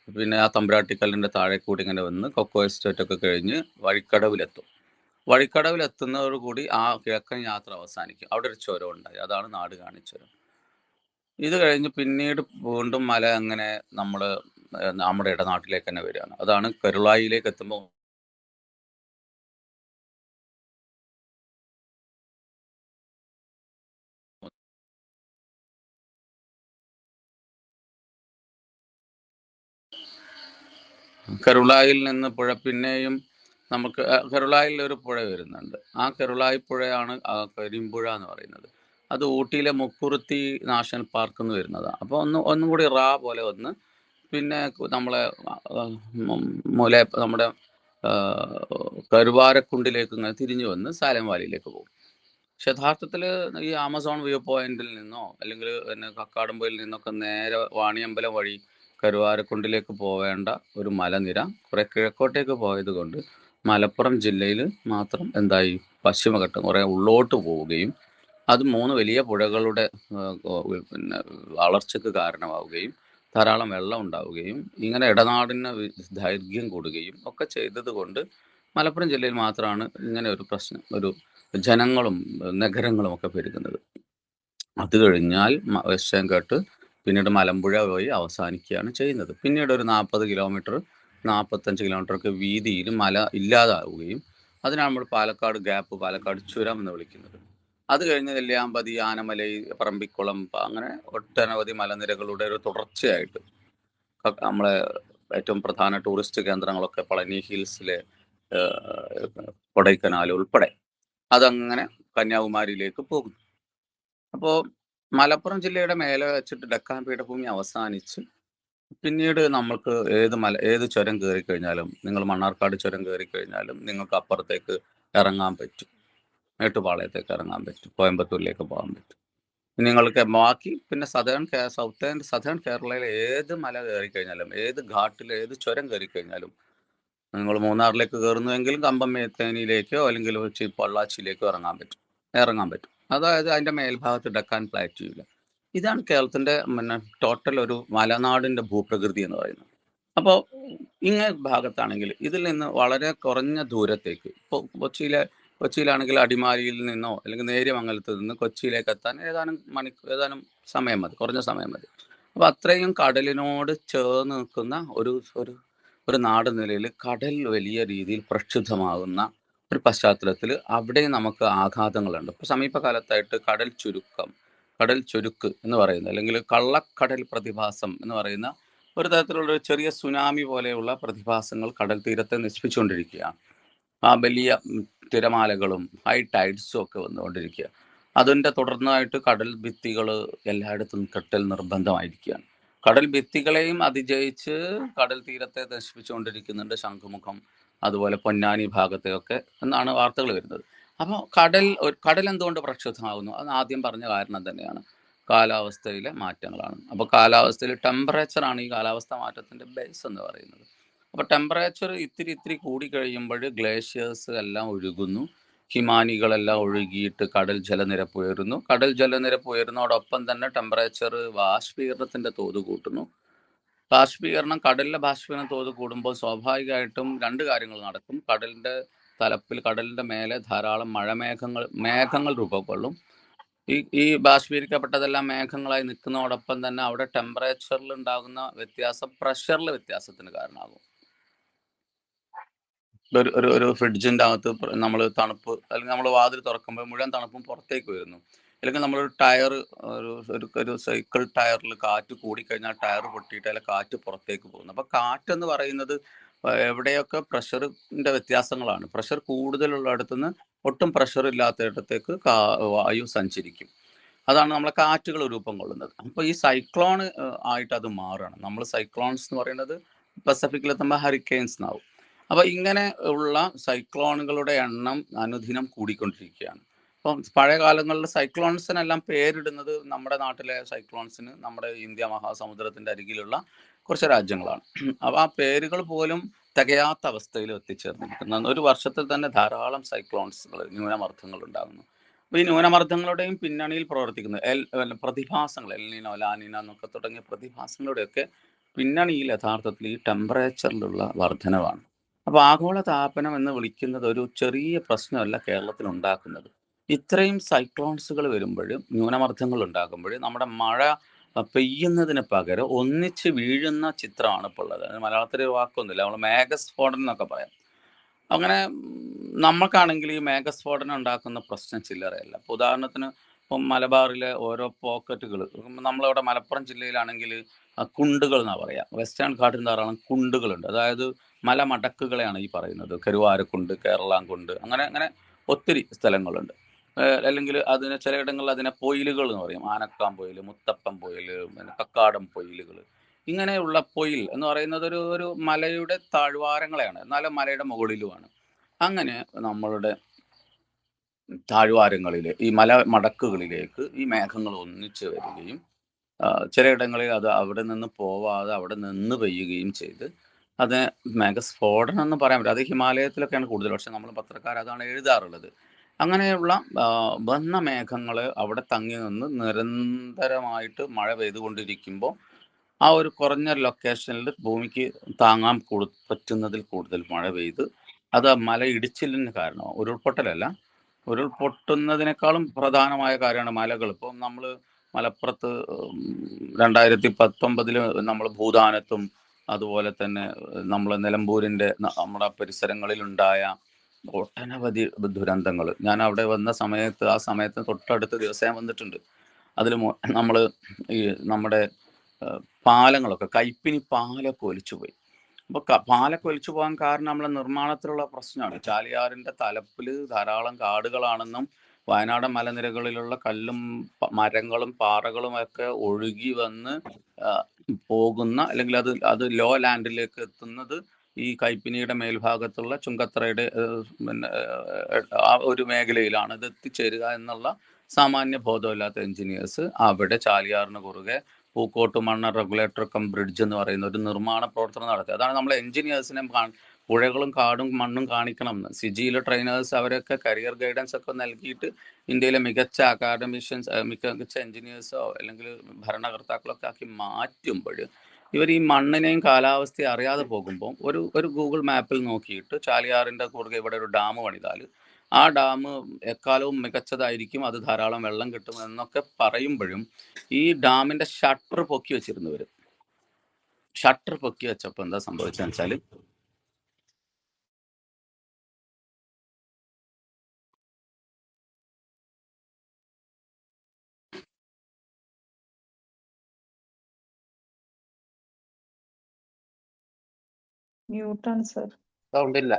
പിന്നെ ആ തമ്പുരാട്ടിക്കല്ലിൻ്റെ താഴെ കൂടി ഇങ്ങനെ വന്ന് കൊക്കോ എസ്റ്റേറ്റ് ഒക്കെ കഴിഞ്ഞ് വഴിക്കടവിലെത്തുന്നതോടുകൂടി ആ കിഴക്കൻ യാത്ര അവസാനിക്കും. അവിടെ ഒരു ചുരം ഉണ്ടായി, അതാണ് നാട് കാണിച്ചുരം. ഇത് കഴിഞ്ഞ് പിന്നീട് വീണ്ടും മല അങ്ങനെ നമ്മുടെ ഇടനാട്ടിലേക്ക് തന്നെ വരികയാണ്. അതാണ് കരുളായിലേക്ക് എത്തുമ്പോൾ കരുളായിൽ നിന്ന് പുഴ പിന്നെയും നമുക്ക് കരുളായിൽ ഒരു പുഴ വരുന്നുണ്ട്. ആ കരുളായി പുഴയാണ് കരിമ്പുഴ എന്ന് പറയുന്നത്. അത് ഊട്ടിയിലെ മുക്കുറുത്തി നാഷണൽ പാർക്ക് എന്ന് വരുന്നതാണ്. അപ്പോൾ ഒന്നും കൂടി പോലെ വന്ന് പിന്നെ നമ്മളെ നമ്മുടെ കരുവാരക്കുണ്ടിലേക്ക് ഇങ്ങനെ തിരിഞ്ഞു വന്ന് സാലം വാലിയിലേക്ക് പോകും. പക്ഷെ യഥാർത്ഥത്തിൽ ഈ ആമസോൺ വ്യൂ പോയിന്റിൽ നിന്നോ അല്ലെങ്കിൽ പിന്നെ കക്കാടംപൊയിൽ നിന്നൊക്കെ നേരെ വാണിയമ്പലം വഴി കരുവാരക്കുണ്ടിലേക്ക് പോവേണ്ട ഒരു മലനിര കുറെ കിഴക്കോട്ടേക്ക് പോയത് കൊണ്ട് മലപ്പുറം ജില്ലയിൽ മാത്രം എന്തായി, പശ്ചിമഘട്ടം കുറെ ഉള്ളോട്ട് പോവുകയും അത് 3 വലിയ പുഴകളുടെ പിന്നെ വളർച്ചയ്ക്ക് കാരണമാവുകയും ധാരാളം വെള്ളം ഉണ്ടാവുകയും ഇങ്ങനെ ഇടനാടിന് ദൈർഘ്യം കൂടുകയും ഒക്കെ ചെയ്തത് കൊണ്ട് മലപ്പുറം ജില്ലയിൽ മാത്രമാണ് ഇങ്ങനെ ഒരു പ്രശ്നം, ഒരു ജനങ്ങളും നഗരങ്ങളും ഒക്കെ പെരുകുന്നത്. അത് കഴിഞ്ഞാൽ വെസ്റ്റേൻഘട്ട് പിന്നീട് മലമ്പുഴ വഴി അവസാനിക്കുകയാണ് ചെയ്യുന്നത്. പിന്നീട് ഒരു 40 കിലോമീറ്റർ 45 കിലോമീറ്റർ ഒക്കെ വീതിയിൽ മല ഇല്ലാതാവുകയും അതിനാണ് നമ്മൾ പാലക്കാട് ഗ്യാപ്പ്, പാലക്കാട് ചുരം എന്ന് വിളിക്കുന്നത്. അത് കഴിഞ്ഞ് നെല്ലിയാമ്പതി, ആനമലൈ, പറമ്പിക്കുളം അങ്ങനെ ഒട്ടനവധി മലനിരകളുടെ ഒരു തുടർച്ചയായിട്ട് നമ്മളെ ഏറ്റവും പ്രധാന ടൂറിസ്റ്റ് കേന്ദ്രങ്ങളൊക്കെ പളനി ഹിൽസിലെ കൊടൈക്കനാൽ ഉൾപ്പെടെ അതങ്ങനെ കന്യാകുമാരിയിലേക്ക് പോകും. അപ്പോൾ മലപ്പുറം ജില്ലയുടെ മേലെ വെച്ചിട്ട് ഡെക്കാൻ പീഠഭൂമി അവസാനിച്ച് പിന്നീട് നമ്മൾക്ക് ഏത് ചുരം കയറി കഴിഞ്ഞാലും, നിങ്ങൾ മണ്ണാർക്കാട് ചുരം കയറി കഴിഞ്ഞാലും നിങ്ങൾക്ക് അപ്പുറത്തേക്ക് ഇറങ്ങാൻ പറ്റും, മേട്ടുപാളയത്തേക്ക് ഇറങ്ങാൻ പറ്റും, കോയമ്പത്തൂരിലേക്ക് പോകാൻ പറ്റും. നിങ്ങൾക്ക് ബാക്കി പിന്നെ സദേൺ കേരളയിലെ ഏത് മല കയറി കഴിഞ്ഞാലും, ഏത് ഘാട്ടിൽ ഏത് ചുരം കയറി കഴിഞ്ഞാലും, നിങ്ങൾ മൂന്നാറിലേക്ക് കയറുന്നുവെങ്കിലും കമ്പം മേത്തേനിയിലേക്കോ അല്ലെങ്കിൽ പൊള്ളാച്ചിയിലേക്കോ ഇറങ്ങാൻ പറ്റും. അതായത് അതിൻ്റെ മേൽഭാഗത്ത് ഡെക്കാൻ പ്ലാറ്റ്യൂവില്ല. ഇതാണ് കേരളത്തിൻ്റെ ടോട്ടൽ ഒരു മലനാടിൻ്റെ ഭൂപ്രകൃതി എന്ന് പറയുന്നത്. അപ്പോൾ ഇങ്ങേ ഭാഗത്താണെങ്കിൽ ഇതിൽ നിന്ന് വളരെ കുറഞ്ഞ ദൂരത്തേക്ക്, ഇപ്പോൾ കൊച്ചിയിലാണെങ്കിൽ അടിമാലിയിൽ നിന്നോ അല്ലെങ്കിൽ നേര്യമംഗലത്ത് നിന്ന് കൊച്ചിയിലേക്ക് എത്താൻ ഏതാനും സമയം മതി, കുറഞ്ഞ സമയം മതി. അപ്പോൾ അത്രയും കടലിനോട് ചേർന്ന് നിൽക്കുന്ന ഒരു നാട് നിലയിൽ കടൽ വലിയ രീതിയിൽ പ്രക്ഷുബ്ധമാകുന്ന ഒരു പശ്ചാത്തലത്തിൽ അവിടെ നമുക്ക് ആഘാതങ്ങളുണ്ട്. ഇപ്പോൾ സമീപകാലത്തായിട്ട് കടൽ ചുരുക്ക് എന്ന് പറയുന്നത്, അല്ലെങ്കിൽ കള്ളക്കടൽ പ്രതിഭാസം എന്ന് പറയുന്ന ഒരു തരത്തിലുള്ള ഒരു ചെറിയ സുനാമി പോലെയുള്ള പ്രതിഭാസങ്ങൾ കടൽ തീരത്തെ നശിപ്പിച്ചുകൊണ്ടിരിക്കുകയാണ്. ആ വലിയ തിരമാലകളും ഹൈ ടൈഡ്സും ഒക്കെ വന്നുകൊണ്ടിരിക്കുക. അതിൻ്റെ തുടർന്നായിട്ട് കടൽ ഭിത്തികൾ എല്ലായിടത്തും കെട്ടൽ നിർബന്ധമായിരിക്കുകയാണ്. കടൽ ഭിത്തികളെയും അതിജയിച്ച് കടൽ തീരത്തെ നശിപ്പിച്ചുകൊണ്ടിരിക്കുന്നുണ്ട് ശംഖുമുഖം, അതുപോലെ പൊന്നാനി ഭാഗത്തെയൊക്കെ എന്നാണ് വാർത്തകൾ വരുന്നത്. അപ്പോൾ കടൽ എന്തുകൊണ്ട് പ്രക്ഷുബ്ധമാകുന്നു? അത് ആദ്യം പറഞ്ഞ കാരണം തന്നെയാണ്, കാലാവസ്ഥയിലെ മാറ്റങ്ങളാണ്. അപ്പോൾ കാലാവസ്ഥയിൽ ടെമ്പറേച്ചറാണ് ഈ കാലാവസ്ഥ മാറ്റത്തിൻ്റെ ബേസ് എന്ന് പറയുന്നത്. അപ്പോൾ ടെമ്പറേച്ചർ ഇത്തിരി കൂടി കഴിയുമ്പോൾ ഗ്ലേഷ്യേഴ്സ് എല്ലാം ഒഴുകുന്നു, ഹിമാനികളെല്ലാം ഒഴുകിയിട്ട് കടൽ ജലനിരപ്പ് ഉയരുന്നു. കടൽ ജലനിരപ്പ് ഉയരുന്നതോടൊപ്പം തന്നെ ടെമ്പറേച്ചർ ബാഷ്പീകരണത്തിൻ്റെ തോത് കൂട്ടുന്നു. കടലിലെ ബാഷ്പീകരണ തോത് കൂടുമ്പോൾ സ്വാഭാവികമായിട്ടും 2 കാര്യങ്ങൾ നടക്കും. കടലിൻ്റെ മേലെ ധാരാളം മേഘങ്ങൾ രൂപം. ഈ ബാഷ്പീകരിക്കപ്പെട്ടതെല്ലാം മേഘങ്ങളായി നിൽക്കുന്നതോടൊപ്പം തന്നെ അവിടെ ടെമ്പറേച്ചറിൽ ഉണ്ടാകുന്ന വ്യത്യാസം പ്രഷറിൽ വ്യത്യാസത്തിന് കാരണമാകും. ഒരു ഫ്രിഡ്ജിൻ്റെ അകത്ത് നമ്മൾ തണുപ്പ്, അല്ലെങ്കിൽ നമ്മൾ വാതിൽ തുറക്കുമ്പോൾ മുഴുവൻ തണുപ്പും പുറത്തേക്ക് വരുന്നു. അല്ലെങ്കിൽ നമ്മളൊരു ടയർ, ഒരു സൈക്കിൾ ടയറിൽ കാറ്റ് കൂടിക്കഴിഞ്ഞാൽ ടയർ പൊട്ടിയിട്ട് അതിലെ കാറ്റ് പുറത്തേക്ക് പോകുന്നു. അപ്പോൾ കാറ്റെന്ന് പറയുന്നത് എവിടെയൊക്കെ പ്രഷറിൻ്റെ വ്യത്യാസങ്ങളാണ്. പ്രഷർ കൂടുതലുള്ളിടത്തുനിന്ന് ഒട്ടും പ്രഷർ ഇല്ലാത്തയിടത്തേക്ക് വായു സഞ്ചരിക്കും. അതാണ് നമ്മളെ കാറ്റുകൾ രൂപം കൊള്ളുന്നത്. അപ്പോൾ ഈ സൈക്ലോൺ ആയിട്ട് അത് മാറുകയാണ്. നമ്മൾ സൈക്ലോൺസ് എന്ന് പറയുന്നത് പസഫിക്കിലെത്തുമ്പോൾ ഹറിക്കെയിൻസ് എന്നാവും. അപ്പോൾ ഇങ്ങനെ ഉള്ള സൈക്ലോണുകളുടെ എണ്ണം അനുദിനം കൂടിക്കൊണ്ടിരിക്കുകയാണ്. അപ്പം പഴയ കാലങ്ങളിൽ സൈക്ലോൺസിനെല്ലാം പേരിടുന്നത് നമ്മുടെ നാട്ടിലെ സൈക്ലോൺസിന് നമ്മുടെ ഇന്ത്യ മഹാസമുദ്രത്തിൻ്റെ അരികിലുള്ള കുറച്ച് രാജ്യങ്ങളാണ്. അപ്പോൾ ആ പേരുകൾ പോലും തികയാത്ത അവസ്ഥയിൽ എത്തിച്ചേർന്നിരിക്കുന്ന ഒരു വർഷത്തിൽ തന്നെ ധാരാളം ന്യൂനമർദ്ദങ്ങൾ ഉണ്ടാകുന്നു. അപ്പോൾ ഈ ന്യൂനമർദ്ദങ്ങളുടെയും പിന്നണിയിൽ പ്രവർത്തിക്കുന്ന പ്രതിഭാസങ്ങൾ, എൽ നീനോ, ലാ നീന എന്നൊക്കെ തുടങ്ങിയ പ്രതിഭാസങ്ങളുടെയൊക്കെ പിന്നണിയിൽ യഥാർത്ഥത്തിൽ ഈ ടെമ്പറേച്ചറിലുള്ള വർധനവാണ്. അപ്പോൾ ആഗോള താപനം എന്ന് വിളിക്കുന്നത് ഒരു ചെറിയ പ്രശ്നമല്ല കേരളത്തിൽ ഉണ്ടാക്കുന്നത്. ഇത്രയും സൈക്ലോൺസുകൾ വരുമ്പോഴും ന്യൂനമർദ്ദങ്ങൾ ഉണ്ടാകുമ്പോഴും നമ്മുടെ മഴ പെയ്യുന്നതിന് പകരം ഒന്നിച്ച് വീഴുന്ന ചിത്രമാണ് ഇപ്പോൾ ഉള്ളത്. മലയാളത്തിൽ വാക്കൊന്നുമില്ല, നമ്മൾ മേഘസ്ഫോടനം എന്നൊക്കെ പറയാം. അങ്ങനെ നമുക്കാണെങ്കിൽ ഈ മേഘസ്ഫോടനം ഉണ്ടാക്കുന്ന പ്രശ്നം ചില്ലറയല്ല. ഇപ്പോൾ ഉദാഹരണത്തിന് ഇപ്പം മലബാറിലെ ഓരോ പോക്കറ്റുകൾ, നമ്മളിവിടെ മലപ്പുറം ജില്ലയിലാണെങ്കിൽ കുണ്ടുകൾ എന്നാണ് പറയുക. വെസ്റ്റേൺ ഘാട്ടിൽ ധാരാളം കുണ്ടുകളുണ്ട്. അതായത് മലമടക്കുകളെയാണ് ഈ പറയുന്നത്. കരുവാരക്കുണ്ട്, കേരളാംകുണ്ട്, അങ്ങനെ ഒത്തിരി സ്ഥലങ്ങളുണ്ട്. അല്ലെങ്കിൽ ചിലയിടങ്ങളിൽ അതിനെ പൊയിലുകൾ എന്ന് പറയും. ആനക്കാംപൊയിൽ, മുത്തപ്പൻ പൊയിൽ, പിന്നെ കക്കാടം പൊയിലുകൾ, ഇങ്ങനെയുള്ള പൊയിൽ എന്ന് പറയുന്നത് ഒരു മലയുടെ താഴ്വാരങ്ങളെയാണ്, എന്നാലും മലയുടെ മുകളിലുമാണ്. അങ്ങനെ നമ്മളുടെ താഴ്വാരങ്ങളിൽ ഈ മല മടക്കുകളിലേക്ക് ഈ മേഘങ്ങൾ ഒന്നിച്ച് വരികയും ചിലയിടങ്ങളിൽ അത് അവിടെ നിന്ന് പോവാതെ അവിടെ നിന്ന് പെയ്യുകയും ചെയ്ത് അത് മേഘസ്ഫോടനം എന്ന് പറയാൻ പറ്റും. അത് ഹിമാലയത്തിലൊക്കെയാണ് കൂടുതൽ, പക്ഷെ നമ്മൾ പത്രക്കാർ അതാണ് എഴുതാറുള്ളത്. അങ്ങനെയുള്ള വന്ന മേഘങ്ങൾ അവിടെ തങ്ങി നിന്ന് നിരന്തരമായിട്ട് മഴ പെയ്തുകൊണ്ടിരിക്കുമ്പോൾ ആ ഒരു കുറഞ്ഞ ലൊക്കേഷനിൽ ഭൂമിക്ക് താങ്ങാൻ പറ്റുന്നതിൽ കൂടുതൽ മഴ പെയ്ത് അത് മല ഇടിച്ചിലിന് കാരണം, ഉരുൾപൊട്ടലല്ല, ഉരുൾപൊട്ടുന്നതിനേക്കാളും പ്രധാനമായ കാര്യമാണ് മലകൾ. ഇപ്പം നമ്മൾ മലപ്പുറത്ത് 2019 നമ്മൾ ഭൂതാനത്തും അതുപോലെ തന്നെ നമ്മൾ നിലമ്പൂരിൻ്റെ നമ്മുടെ പരിസരങ്ങളിലുണ്ടായ ഒട്ടനവധി ദുരന്തങ്ങൾ, ഞാൻ അവിടെ വന്ന സമയത്ത് ആ സമയത്ത് തൊട്ടടുത്ത ദിവസം ഞാൻ വന്നിട്ടുണ്ട്. അതിൽ നമ്മൾ ഈ നമ്മുടെ പാലങ്ങളൊക്കെ, കൈപ്പിനി പാലൊക്കെ ഒലിച്ചുപോയി. അപ്പോൾ പാലൊക്കെ ഒലിച്ചു പോകാൻ കാരണം നമ്മളെ നിർമ്മാണത്തിലുള്ള പ്രശ്നമാണ്. ചാലിയാറിൻ്റെ തലപ്പിൽ ധാരാളം കാടുകളാണെന്നും വയനാടൻ മലനിരകളിലുള്ള കല്ലും മരങ്ങളും പാറകളും ഒക്കെ ഒഴുകി വന്ന് പോകുന്ന, അല്ലെങ്കിൽ അത് ലോ ലാൻഡിലേക്ക് എത്തുന്നത് ഈ കൈപ്പിനിയുടെ മേൽഭാഗത്തുള്ള ചുങ്കത്തറയുടെ പിന്നെ ആ ഒരു മേഖലയിലാണ് ഇത് എത്തിച്ചേരുക എന്നുള്ള സാമാന്യ ബോധമില്ലാത്ത എഞ്ചിനീയേഴ്സ് അവിടെ ചാലിയാറിന് കുറുകെ പൂക്കോട്ട് മണ്ണ റെഗുലേറ്റർ കം ബ്രിഡ്ജ് എന്ന് പറയുന്ന ഒരു നിർമ്മാണ പ്രവർത്തനം നടത്തി. അതാണ് നമ്മൾ എഞ്ചിനീയേഴ്സിനെ പുഴകളും കാടും മണ്ണും കാണിക്കണം എന്ന്. സിജിയിലെ ട്രെയിനേഴ്സ് അവരൊക്കെ കരിയർ ഗൈഡൻസ് ഒക്കെ നൽകിയിട്ട് ഇന്ത്യയിലെ മികച്ച അക്കാഡമിഷ്യൻസ്, മികച്ച എഞ്ചിനീയേഴ്സോ അല്ലെങ്കിൽ ഭരണകർത്താക്കളൊക്കെ ആക്കി മാറ്റുമ്പോൾ ഇവർ ഈ മണ്ണിനെയും കാലാവസ്ഥയും അറിയാതെ പോകുമ്പോൾ ഒരു ഗൂഗിൾ മാപ്പിൽ നോക്കിയിട്ട് ചാലിയാറിൻ്റെ കുറുകെ ഇവിടെ ഒരു ഡാം പണിതാൽ ആ ഡാം എക്കാലവും മികച്ചതായിരിക്കും, അത് ധാരാളം വെള്ളം കിട്ടും എന്നൊക്കെ പറയുമ്പോഴും ഈ ഡാമിന്റെ ഷട്ടർ പൊക്കി വെച്ചിരുന്നവർ, ഷട്ടർ പൊക്കി വെച്ചപ്പോൾ എന്താ സംഭവിച്ചതെന്ന് വെച്ചാൽ മ്യൂട്ടാണ് സർ. സൗണ്ടില്ല.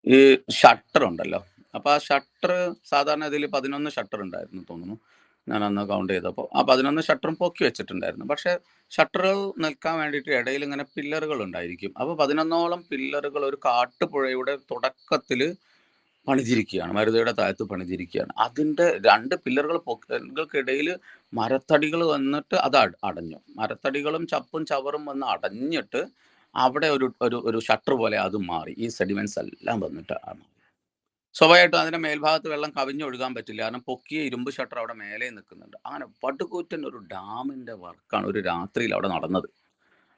ഈ ഷട്ടർ ഉണ്ടല്ലോ, അപ്പൊ ആ ഷട്ടർ സാധാരണ ഇതിൽ 11 ഷട്ടർ ഉണ്ടായിരുന്നു തോന്നുന്നു, ഞാൻ അന്ന് കൗണ്ട് ചെയ്തപ്പോൾ. ആ 11 ഷട്ടറും പൊക്കി വെച്ചിട്ടുണ്ടായിരുന്നു. പക്ഷെ ഷട്ടറുകൾ നിൽക്കാൻ വേണ്ടിയിട്ട് ഇടയിൽ ഇങ്ങനെ പില്ലറുകൾ ഉണ്ടായിരിക്കും. അപ്പോൾ 11ഓളം പില്ലറുകൾ ഒരു കാട്ടുപുഴയുടെ തുടക്കത്തിൽ പണിതിരിക്കുകയാണ്, മരുതയുടെ താഴത്ത് പണിതിരിക്കുകയാണ്. അതിൻ്റെ 2 പില്ലറുകൾ പൊക്കുകൾക്കിടയിൽ മരത്തടികൾ വന്നിട്ട് അത് അടഞ്ഞു. മരത്തടികളും ചപ്പും ചവറും വന്ന് അടഞ്ഞിട്ട് അവിടെ ഒരു ഷട്ടർ പോലെ അത് മാറി. ഈ സെഡിമെന്റ്സ് എല്ലാം വന്നിട്ട് സ്വാഭാവികമായിട്ടും അതിന്റെ മേൽഭാഗത്ത് വെള്ളം കവിഞ്ഞൊഴുകാൻ പറ്റില്ല, കാരണം പൊക്കിയ ഇരുമ്പ് ഷട്ടർ അവിടെ മേലെ നിൽക്കുന്നുണ്ട്. അങ്ങനെ പടുകൂറ്റൻ ഒരു ഡാമിന്റെ വർക്കാണ് ഒരു രാത്രിയിൽ അവിടെ നടന്നത്.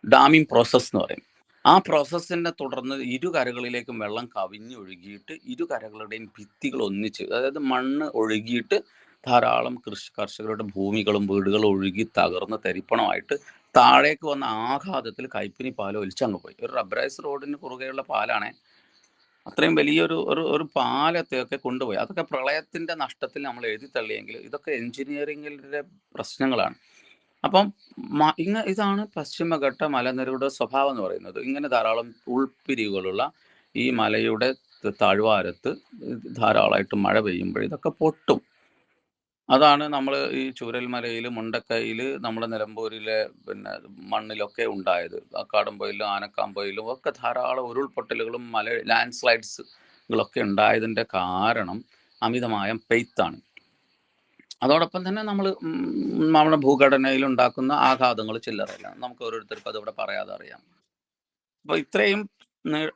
ഡാമിംഗ് പ്രോസസ് എന്ന് പറയും. ആ പ്രോസസ്സിനെ തുടർന്ന് ഇരുകരകളിലേക്കും വെള്ളം കവിഞ്ഞൊഴുകിയിട്ട് ഇരുകരകളുടെയും ഭിത്തികൾ ഒന്നിച്ച്, അതായത് മണ്ണ് ഒഴുകിയിട്ട് ധാരാളം കർഷകരുടെ ഭൂമികളും വീടുകളും ഒഴുകി തകർന്ന് തരിപ്പണമായിട്ട് താഴേക്ക് വന്ന ആഘാതത്തിൽ കൈപ്പിനി പാലം ഒലിച്ചങ്ങ് പോയി. ഒരു റബ്ബറൈസ് റോഡിന് കുറുകെയുള്ള പാലാണേ. അത്രയും വലിയൊരു പാലത്തെയൊക്കെ കൊണ്ടുപോയി. അതൊക്കെ പ്രളയത്തിന്റെ നഷ്ടത്തിൽ നമ്മൾ എഴുതി തള്ളിയെങ്കിൽ ഇതൊക്കെ എഞ്ചിനീയറിംഗിന്റെ പ്രശ്നങ്ങളാണ്. അപ്പം ഇതാണ് പശ്ചിമഘട്ട മലനിരയുടെ സ്വഭാവം എന്ന് പറയുന്നത്. ഇങ്ങനെ ധാരാളം ഉൾപ്പിരിവുകളുള്ള ഈ മലയുടെ താഴ്വാരത്ത് ധാരാളമായിട്ട് മഴ പെയ്യുമ്പോൾ ഇതൊക്കെ പൊട്ടും. അതാണ് നമ്മൾ ഈ ചൂരൽമലയിൽ, മുണ്ടക്കയിൽ, നമ്മുടെ നിലമ്പൂരിലെ പിന്നെ മണ്ണിലൊക്കെ ഉണ്ടായത്. കാടംപൊയിലും ആനക്കാമ്പൊയിലും ഒക്കെ ധാരാളം ഉരുൾപൊട്ടലുകളും ലാൻഡ് സ്ലൈഡ്സുകളൊക്കെ ഉണ്ടായതിൻ്റെ കാരണം അമിതമായ പെയ്ത്താണ്. അതോടൊപ്പം തന്നെ നമ്മുടെ ഭൂഘടനയിൽ ഉണ്ടാക്കുന്ന ആഘാതങ്ങൾ ചില്ലറയില്ല, നമുക്ക് ഓരോരുത്തർക്കും അതിവിടെ പറയാതെ അറിയാം. അപ്പോൾ ഇത്രയും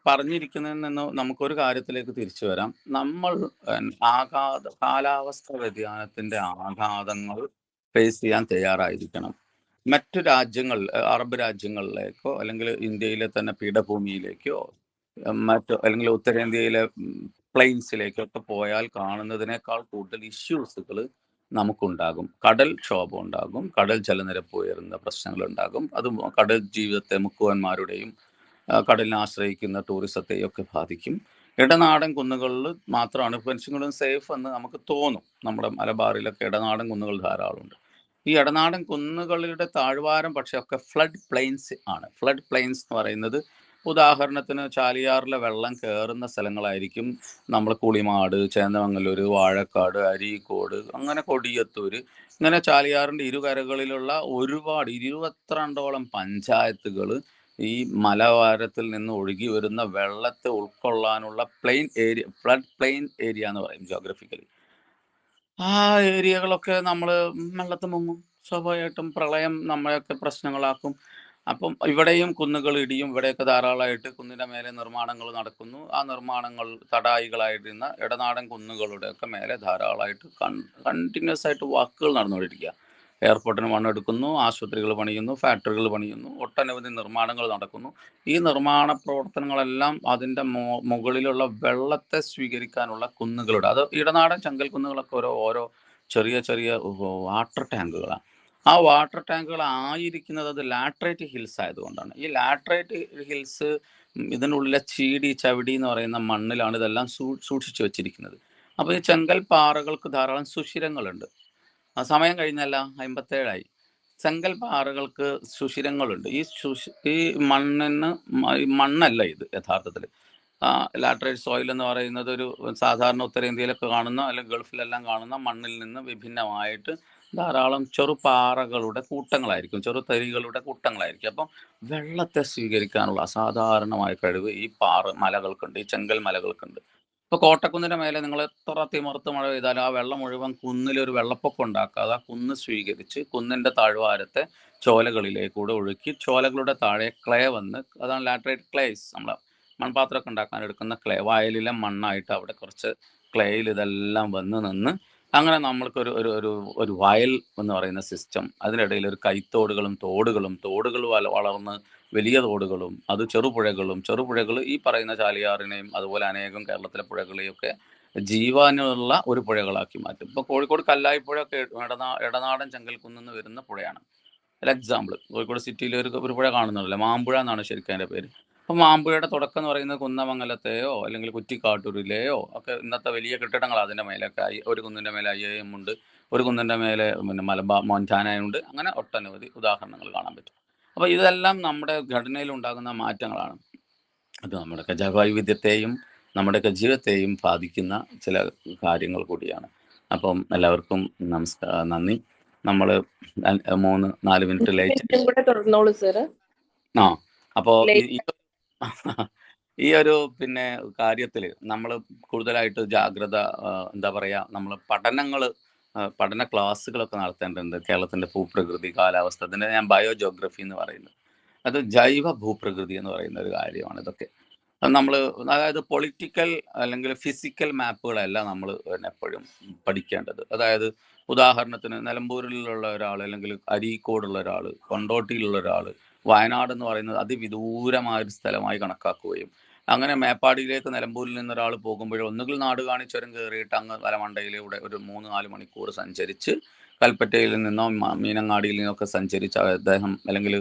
പറഞ്ഞിരിക്കുന്നതിൽ നിന്ന് നമുക്കൊരു കാര്യത്തിലേക്ക് തിരിച്ചു വരാം. നമ്മൾ കാലാവസ്ഥ വ്യതിയാനത്തിന്റെ ആഘാതങ്ങൾ ഫേസ് ചെയ്യാൻ തയ്യാറായിരിക്കണം. മറ്റു രാജ്യങ്ങൾ, അറബ് രാജ്യങ്ങളിലേക്കോ അല്ലെങ്കിൽ ഇന്ത്യയിലെ തന്നെ പീഠഭൂമിയിലേക്കോ അല്ലെങ്കിൽ ഉത്തരേന്ത്യയിലെ പ്ലെയിൻസിലേക്കോ ഒക്കെ പോയാൽ കാണുന്നതിനേക്കാൾ കൂടുതൽ ഇഷ്യൂസുകൾ നമുക്കുണ്ടാകും. കടൽ ക്ഷോഭം ഉണ്ടാകും, കടൽ ജലനിരപ്പ് ഉയരുന്ന പ്രശ്നങ്ങൾ ഉണ്ടാകും. അത് കടൽ ജീവിതത്തെ, മുക്കുവന്മാരുടെയും കടലിനെ ആശ്രയിക്കുന്ന ടൂറിസത്തെയും ഒക്കെ ബാധിക്കും. ഇടനാടൻ കുന്നുകളിൽ മാത്രമാണ് പെൻഷനുകളും സേഫ് എന്ന് നമുക്ക് തോന്നും. നമ്മുടെ മലബാറിലൊക്കെ ഇടനാടൻ കുന്നുകൾ ധാരാളമുണ്ട്. ഈ ഇടനാടൻ കുന്നുകളുടെ താഴ്വാരം പക്ഷെ ഒക്കെ ഫ്ലഡ് പ്ലെയിൻസ് ആണ്. ഫ്ലഡ് പ്ലെയിൻസ് എന്ന് പറയുന്നത് ഉദാഹരണത്തിന് ചാലിയാറിലെ വെള്ളം കയറുന്ന സ്ഥലങ്ങളായിരിക്കും നമ്മൾ കുളിമാട്, ചേന്ദമംഗലൂർ, വാഴക്കാട്, അരീക്കോട്, അങ്ങനെ കൊടിയത്തൂർ, ഇങ്ങനെ ചാലിയാറിൻ്റെ ഇരുകരകളിലുള്ള ഒരുപാട് 22ഓളം പഞ്ചായത്തുകൾ ഈ മലവാരത്തിൽ നിന്ന് ഒഴുകി വരുന്ന വെള്ളത്തെ ഉൾക്കൊള്ളാനുള്ള plain area, flood plain area എന്ന് പറയും ജോഗ്രഫിക്കലി. ആ ഏരിയകളൊക്കെ നമ്മൾ വെള്ളത്തിൽ മുങ്ങും. സ്വാഭാവികമായിട്ടും പ്രളയം നമ്മളെയൊക്കെ പ്രശ്നങ്ങളാക്കും. അപ്പം ഇവിടെയും കുന്നുകൾ ഇടിയും. ഇവിടെയൊക്കെ ധാരാളമായിട്ട് കുന്നിൻ്റെ മേലെ നിർമ്മാണങ്ങൾ നടക്കുന്നു. ആ നിർമ്മാണങ്ങൾ തടായികളായിരുന്ന ഇടനാടൻ കുന്നുകളുടെയൊക്കെ മേലെ ധാരാളമായിട്ട് കണ്ടിന്യൂസ് ആയിട്ട് വർക്കുകൾ നടന്നുകൊണ്ടിരിക്കുക. എയർപോർട്ടിന് മണ്ണെടുക്കുന്നു, ആശുപത്രികൾ പണിയുന്നു, ഫാക്ടറികൾ പണിയുന്നു, ഒട്ടനവധി നിർമ്മാണങ്ങൾ നടക്കുന്നു. ഈ നിർമ്മാണ പ്രവർത്തനങ്ങളെല്ലാം അതിൻ്റെ മുകളിലുള്ള വെള്ളത്തെ സ്വീകരിക്കാനുള്ള കുന്നുകളുടെ, അത് ഇടനാടൻ ചെങ്കൽ കുന്നുകളൊക്കെ ഓരോ ചെറിയ ചെറിയ വാട്ടർ ടാങ്കുകളാണ്. ആ വാട്ടർ ടാങ്കുകൾ ആയിരിക്കുന്നത് അത് ലാട്രൈറ്റ് ഹിൽസ് ആയതുകൊണ്ടാണ്. ഈ ലാട്രൈറ്റ് ഹിൽസ് ഇതിനുള്ളിലെ ചീടി ചവിടി എന്ന് പറയുന്ന മണ്ണിലാണ് ഇതെല്ലാം സൂക്ഷിച്ചു വെച്ചിരിക്കുന്നത്. അപ്പോൾ ഈ ചെങ്കൽ പാറകൾക്ക് ധാരാളം സുഷിരങ്ങളുണ്ട്. ആ സമയം കഴിഞ്ഞല്ല, 57ആയി. ചെങ്കൽ പാറകൾക്ക് സുഷിരങ്ങളുണ്ട്. ഈ മണ്ണിന് മണ്ണല്ല ഇത് യഥാർത്ഥത്തിൽ. ലാറ്ററൈറ്റ് സോയിൽ എന്ന് പറയുന്നത് ഒരു സാധാരണ ഉത്തരേന്ത്യയിലൊക്കെ കാണുന്ന അല്ലെങ്കിൽ ഗൾഫിലെല്ലാം കാണുന്ന മണ്ണിൽ നിന്ന് വിഭിന്നമായിട്ട് ധാരാളം ചെറുപാറകളുടെ കൂട്ടങ്ങളായിരിക്കും, ചെറുതരികളുടെ കൂട്ടങ്ങളായിരിക്കും. അപ്പം വെള്ളത്തെ സ്വീകരിക്കാനുള്ള അസാധാരണമായ കഴിവ് ഈ മലകൾക്കുണ്ട്, ഈ ചെങ്കൽ മലകൾക്കുണ്ട്. ഇപ്പോൾ കോട്ടക്കുന്നിൻ്റെ മേലെ നിങ്ങൾ എത്ര തിമർത്ത് മഴ പെയ്താലും ആ വെള്ളം മുഴുവൻ കുന്നിലൊരു വെള്ളപ്പൊക്കം ഉണ്ടാക്കാതെ ആ കുന്ന് സ്വീകരിച്ച് കുന്നിൻ്റെ താഴ്വാരത്തെ ചോലകളിലേക്കൂടെ ഒഴുക്കി ചോലകളുടെ താഴെ ക്ലേ വന്ന്, അതാണ് ലാറ്ററൈറ്റ് ക്ലേസ്, നമ്മൾ മൺപാത്രമൊക്കെ ഉണ്ടാക്കാൻ എടുക്കുന്ന ക്ലേ, വയലിലെ മണ്ണായിട്ട് അവിടെ കുറച്ച് ക്ലേയിൽ ഇതെല്ലാം വന്ന് നിന്ന് അങ്ങനെ നമ്മൾക്കൊരു ഒരു ഒരു ഒരു വയൽ എന്ന് പറയുന്ന സിസ്റ്റം, അതിനിടയിൽ ഒരു കൈത്തോടുകളും തോടുകൾ വളർന്ന് വലിയ തോടുകളും അത് ചെറുപുഴകൾ ഈ പറയുന്ന ചാലിയാറിനെയും അതുപോലെ അനേകം കേരളത്തിലെ പുഴകളെയൊക്കെ ജീവനുള്ള ഒരു പുഴകളാക്കി മാറ്റും. ഇപ്പോൾ കോഴിക്കോട് കല്ലായിപ്പുഴ ഒക്കെ ഇടനാടൻ ചെങ്കൽക്കുന്നിന്ന് വരുന്ന പുഴയാണ്. ഒരു എക്സാമ്പിൾ, കോഴിക്കോട് സിറ്റിയിൽ ഒരു പുഴ കാണുന്നുണ്ടല്ലോ, മാമ്പുഴ എന്നാണ് ശരിക്കും അതിൻ്റെ പേര്. അപ്പം മാമ്പുഴയുടെ തുടക്കം എന്ന് പറയുന്നത് കുന്നമംഗലത്തെയോ അല്ലെങ്കിൽ കുറ്റിക്കാട്ടൂരിലെയോ ഒക്കെ ഇന്നത്തെ വലിയ കെട്ടിടങ്ങൾ അതിൻ്റെ മേലൊക്കെ ഒരു കുന്നിൻ്റെ മേലെ IIM ഉണ്ട്, ഒരു കുന്നിൻ്റെ മേലെ പിന്നെ മൊന്റാനയുണ്ട്, അങ്ങനെ ഒട്ടനവധി ഉദാഹരണങ്ങൾ കാണാൻ പറ്റും. അപ്പോൾ ഇതെല്ലാം നമ്മുടെ ഘടനയിൽ ഉണ്ടാകുന്ന മാറ്റങ്ങളാണ്. അത് നമ്മുടെയൊക്കെ ജൈവവൈവിധ്യത്തെയും നമ്മുടെയൊക്കെ ജീവിതത്തെയും ബാധിക്കുന്ന ചില കാര്യങ്ങൾ കൂടിയാണ്. അപ്പം എല്ലാവർക്കും നന്ദി. നമ്മൾ 3-4 മിനിറ്റ് ലേറ്റ്. തുടർന്നോളൂ സർ. ആ അപ്പോൾ ഈ ഒരു പിന്നെ കാര്യത്തിൽ നമ്മൾ കൂടുതലായിട്ട് ജാഗ്രത, എന്താ പറയുക, നമ്മൾ പഠന ക്ലാസ്സുകളൊക്കെ നടത്തേണ്ടതുണ്ട്. കേരളത്തിൻ്റെ ഭൂപ്രകൃതി, കാലാവസ്ഥ, അതിൻ്റെ ഞാൻ ബയോജോഗ്രഫി എന്ന് പറയുന്നത്, അത് ജൈവ ഭൂപ്രകൃതി എന്ന് പറയുന്ന ഒരു കാര്യമാണ് ഇതൊക്കെ. നമ്മൾ അതായത് പൊളിറ്റിക്കൽ അല്ലെങ്കിൽ ഫിസിക്കൽ മാപ്പുകളല്ല നമ്മൾ എപ്പോഴും പഠിക്കേണ്ടത്. അതായത് ഉദാഹരണത്തിന് നിലമ്പൂരിലുള്ള ഒരാൾ അല്ലെങ്കിൽ അരീക്കോടുള്ള ഒരാൾ, കൊണ്ടോട്ടിയിലുള്ള ഒരാൾ വയനാട് എന്ന് പറയുന്നത് അതിവിദൂരമായൊരു സ്ഥലമായി കണക്കാക്കുകയും അങ്ങനെ മേപ്പാടിയിലേക്ക് നിലമ്പൂരിൽ നിന്നൊരാൾ പോകുമ്പോൾ ഒന്നുകിൽ നാടുകാണി ചുരം കയറിയിട്ട് അങ്ങ് വലമണ്ടയിലൂടെ ഒരു 3-4 മണിക്കൂർ സഞ്ചരിച്ച് കൽപ്പറ്റയിൽ നിന്നോ മീനങ്ങാടിയിൽ നിന്നൊക്കെ സഞ്ചരിച്ച് അദ്ദേഹം അല്ലെങ്കിൽ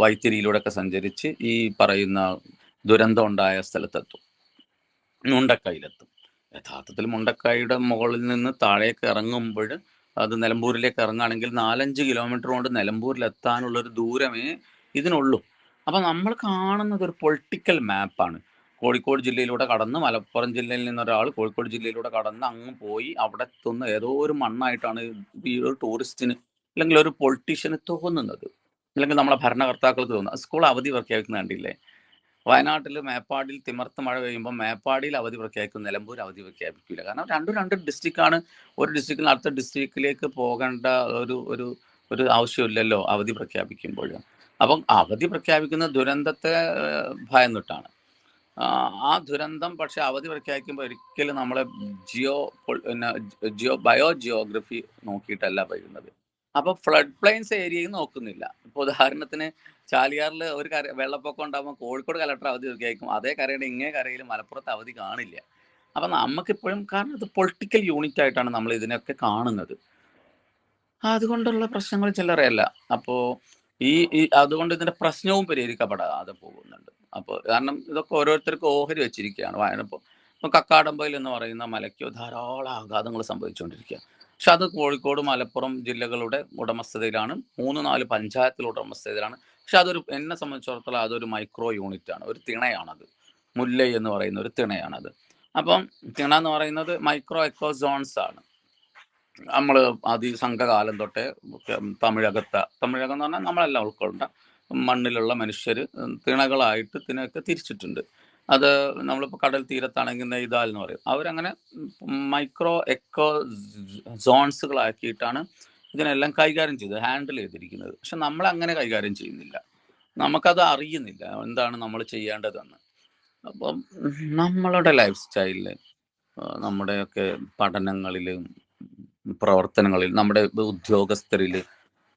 വൈത്തിരിയിലൂടെയൊക്കെ സഞ്ചരിച്ച് ഈ പറയുന്ന ദുരന്തം ഉണ്ടായ സ്ഥലത്തെത്തും, മുണ്ടക്കൈയിലെത്തും. യഥാർത്ഥത്തിൽ മുണ്ടക്കൈയുടെ മുകളിൽ നിന്ന് താഴേക്ക് ഇറങ്ങുമ്പോൾ അത് നിലമ്പൂരിലേക്ക് ഇറങ്ങുകയാണെങ്കിൽ 4-5 കിലോമീറ്റർ കൊണ്ട് നിലമ്പൂരിലെത്താനുള്ളൊരു ദൂരമേ ഇതിനുള്ളൂ. അപ്പം നമ്മൾ കാണുന്നത് ഒരു പൊളിറ്റിക്കൽ മാപ്പാണ്. കോഴിക്കോട് ജില്ലയിലൂടെ കടന്ന് മലപ്പുറം ജില്ലയിൽ നിന്നൊരാൾ കോഴിക്കോട് ജില്ലയിലൂടെ കടന്ന് അങ്ങ് പോയി അവിടെ എത്തുന്ന ഏതോ ഒരു മണ്ണായിട്ടാണ് ഈ ഒരു ടൂറിസ്റ്റിന് അല്ലെങ്കിൽ ഒരു പൊളിറ്റീഷ്യന് തോന്നുന്നത്, അല്ലെങ്കിൽ നമ്മളെ ഭരണകർത്താക്കൾക്ക് തോന്നുന്നത്. സ്കൂൾ അവധി പ്രഖ്യാപിക്കുന്ന കണ്ടില്ലേ? വയനാട്ടിൽ മേപ്പാടിയിൽ തിമർത്ത് മഴ പെയ്യുമ്പോൾ മേപ്പാടിയിൽ അവധി പ്രഖ്യാപിക്കും, നിലമ്പൂർ അവധി പ്രഖ്യാപിക്കില്ല. കാരണം രണ്ട് ഡിസ്ട്രിക്റ്റാണ്. ഒരു ഡിസ്ട്രിക്റ്റിൽ നിന്ന് അടുത്ത ഡിസ്ട്രിക്റ്റിലേക്ക് പോകേണ്ട ഒരു ആവശ്യമില്ലല്ലോ അവധി പ്രഖ്യാപിക്കുമ്പോൾ. അപ്പം അവധി പ്രഖ്യാപിക്കുന്ന ദുരന്തത്തെ ഭയന്നിട്ടാണ്. ആ ദുരന്തം പക്ഷെ അവധി പ്രഖ്യാപിക്കുമ്പോൾ ഒരിക്കലും നമ്മളെ ബയോജിയോഗ്രഫി നോക്കിയിട്ടല്ല വരുന്നത്. അപ്പോൾ ഫ്ലഡ് പ്ലെയിൻസ് ഏരിയയും നോക്കുന്നില്ല. ഇപ്പോൾ ഉദാഹരണത്തിന് ചാലിയാറിൽ ഒരു വെള്ളപ്പൊക്കം ഉണ്ടാകുമ്പോൾ കോഴിക്കോട് കലക്ടർ അവധി പ്രഖ്യാപിക്കും, അതേ കരയുടെ ഇങ്ങേ കരയിൽ മലപ്പുറത്ത് അവധി കാണില്ല. അപ്പം നമുക്കിപ്പോഴും, കാരണം ഇത് പൊളിറ്റിക്കൽ യൂണിറ്റ് ആയിട്ടാണ് നമ്മൾ ഇതിനൊക്കെ കാണുന്നത്. അതുകൊണ്ടുള്ള പ്രശ്നങ്ങൾ ചില്ലറയല്ല. അപ്പോൾ അതുകൊണ്ട് ഇതിൻ്റെ പ്രശ്നവും പരിഹരിക്കപ്പെടാതെ പോകുന്നുണ്ട്. അപ്പോൾ കാരണം ഇതൊക്കെ ഓരോരുത്തർക്കും ഓഹരി വെച്ചിരിക്കുകയാണ്. ഇപ്പോൾ കക്കാടംപൊയിൽ എന്ന് പറയുന്ന മലയ്ക്ക് ധാരാളം ആഘാതങ്ങൾ സംഭവിച്ചുകൊണ്ടിരിക്കുക. പക്ഷെ അത് കോഴിക്കോട്, മലപ്പുറം ജില്ലകളുടെ ഉടമസ്ഥതയിലാണ്, 3-4 പഞ്ചായത്തുകളുടെ ഉടമസ്ഥതയിലാണ്. പക്ഷെ എന്നെ സംബന്ധിച്ചിടത്തോളം അതൊരു മൈക്രോ യൂണിറ്റ് ആണ്, ഒരു തിണയാണത്. മുല്ലൈ എന്ന് പറയുന്ന ഒരു തിണയാണത്. അപ്പം തിണ എന്ന് പറയുന്നത് മൈക്രോ എക്കോ സോൺസ് ആണ്. നമ്മൾ സംഘകാലം തൊട്ടേ തമിഴകം എന്ന് പറഞ്ഞാൽ നമ്മളെല്ലാം ഉൾക്കൊണ്ട മണ്ണിലുള്ള മനുഷ്യർ തിണകളായിട്ട് തിനയൊക്കെ തിരിച്ചിട്ടുണ്ട്. അത് നമ്മളിപ്പോൾ കടൽ തീരത്താണെങ്കിൽ നെയ്താൽ എന്ന് പറയും. അവരങ്ങനെ മൈക്രോ എക്കോ സോൺസുകളാക്കിയിട്ടാണ് ഇതിനെല്ലാം കൈകാര്യം ചെയ്ത് ഹാൻഡിൽ ചെയ്തിരിക്കുന്നത്. പക്ഷെ നമ്മൾ അങ്ങനെ കൈകാര്യം ചെയ്യുന്നില്ല, നമുക്കത് അറിയുന്നില്ല എന്താണ് നമ്മൾ ചെയ്യേണ്ടതെന്ന്. അപ്പം നമ്മളുടെ ലൈഫ് സ്റ്റൈലിൽ, നമ്മുടെയൊക്കെ പഠനങ്ങളിൽ, പ്രവർത്തനങ്ങളിൽ, നമ്മുടെ ഉദ്യോഗസ്ഥരിൽ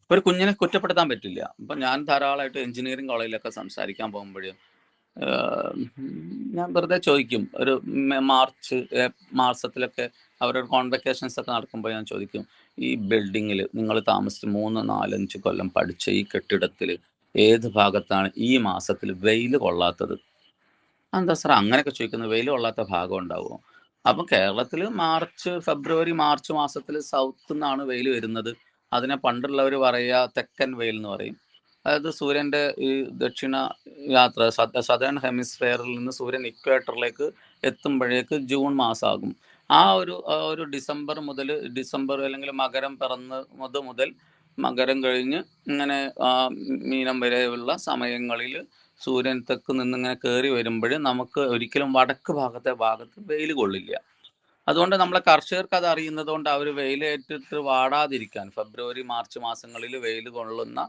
ഒരു കുഞ്ഞിനെ കുറ്റപ്പെടുത്താൻ പറ്റില്ല. ഇപ്പം ഞാൻ ധാരാളമായിട്ട് എഞ്ചിനീയറിംഗ് കോളേജിലൊക്കെ സംസാരിക്കാൻ പോകുമ്പോൾ ഞാൻ വെറുതെ ചോദിക്കും, ഒരു മാർച്ച് മാസത്തിലൊക്കെ അവരുടെ കോൺവെക്കേഷൻസ് ഒക്കെ നടക്കുമ്പോൾ ഞാൻ ചോദിക്കും, ഈ ബിൽഡിങ്ങിൽ നിങ്ങൾ താമസിച്ച് 3-4-5 കൊല്ലം പഠിച്ച ഈ കെട്ടിടത്തിൽ ഏത് ഭാഗത്താണ് ഈ മാസത്തിൽ വെയിൽ കൊള്ളാത്തത്? എന്താ സാർ അങ്ങനെയൊക്കെ ചോദിക്കുന്നത്? വെയിൽ കൊള്ളാത്ത ഭാഗം ഉണ്ടാവുമോ? അപ്പം കേരളത്തിൽ ഫെബ്രുവരി മാർച്ച് മാസത്തിൽ സൗത്ത് നിന്നാണ് വെയിൽ വരുന്നത്. അതിനെ പണ്ടുള്ളവർ പറയുക തെക്കൻ വെയിൽ എന്ന് പറയും. അതായത് സൂര്യൻ്റെ ഈ ദക്ഷിണ യാത്ര, സദേൺ ഹെമിസ്ഫിയറിൽ നിന്ന് സൂര്യൻ ഇക്വേറ്ററിലേക്ക് എത്തുമ്പോഴേക്ക് ജൂൺ മാസമാകും. ആ ഒരു ഡിസംബർ അല്ലെങ്കിൽ മകരം പിറന്നത് മുതൽ മകരം കഴിഞ്ഞ് ഇങ്ങനെ മീനം വരെയുള്ള സമയങ്ങളിൽ സൂര്യൻ തെക്ക് നിന്നിങ്ങനെ കയറി വരുമ്പോൾ നമുക്ക് ഒരിക്കലും വടക്ക് ഭാഗത്ത് വെയിൽ കൊള്ളില്ല. അതുകൊണ്ട് നമ്മളെ കർഷകർക്ക് അത് അറിയുന്നത് കൊണ്ട് അവർ വെയിലേറ്റിട്ട് വാടാതിരിക്കാൻ ഫെബ്രുവരി മാർച്ച് മാസങ്ങളിൽ വെയിൽ കൊള്ളുന്ന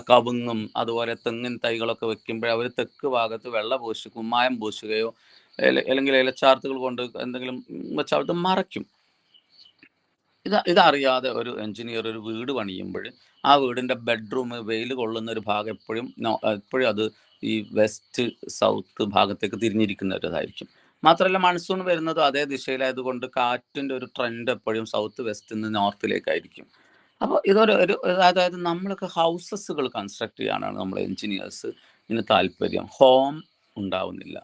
കവുങ്ങും അതുപോലെ തെങ്ങിൻ തൈകളൊക്കെ വെക്കുമ്പോൾ അവർ തെക്ക് ഭാഗത്ത് കുമ്മായം പൂശുകയോ അല്ലെങ്കിൽ ഇലച്ചാർത്തുകൾ കൊണ്ട് എന്തെങ്കിലും വെച്ചാൽ അത് മറയ്ക്കും. ഇതറിയാതെ ഒരു എഞ്ചിനീയർ ഒരു വീട് പണിയുമ്പോൾ ആ വീടിൻ്റെ ബെഡ്റൂം വെയിൽ കൊള്ളുന്ന ഒരു ഭാഗം എപ്പോഴും അത് ഈ വെസ്റ്റ് സൗത്ത് ഭാഗത്തേക്ക് തിരിഞ്ഞിരിക്കുന്ന ഒരു ഇതായിരിക്കും. മാത്രമല്ല മൺസൂൺ വരുന്നതും അതേ ദിശയിലായതുകൊണ്ട് കാറ്റിൻ്റെ ഒരു ട്രെൻഡ് എപ്പോഴും സൗത്ത് വെസ്റ്റിൽ നിന്ന് നോർത്തിലേക്കായിരിക്കും. അപ്പോൾ അതായത് നമ്മളൊക്കെ ഹൗസസുകൾ കൺസ്ട്രക്ട് ചെയ്യാനാണ് നമ്മൾ എഞ്ചിനീയേഴ്സ് താല്പര്യം. ഹോം ഉണ്ടാവുന്നില്ല.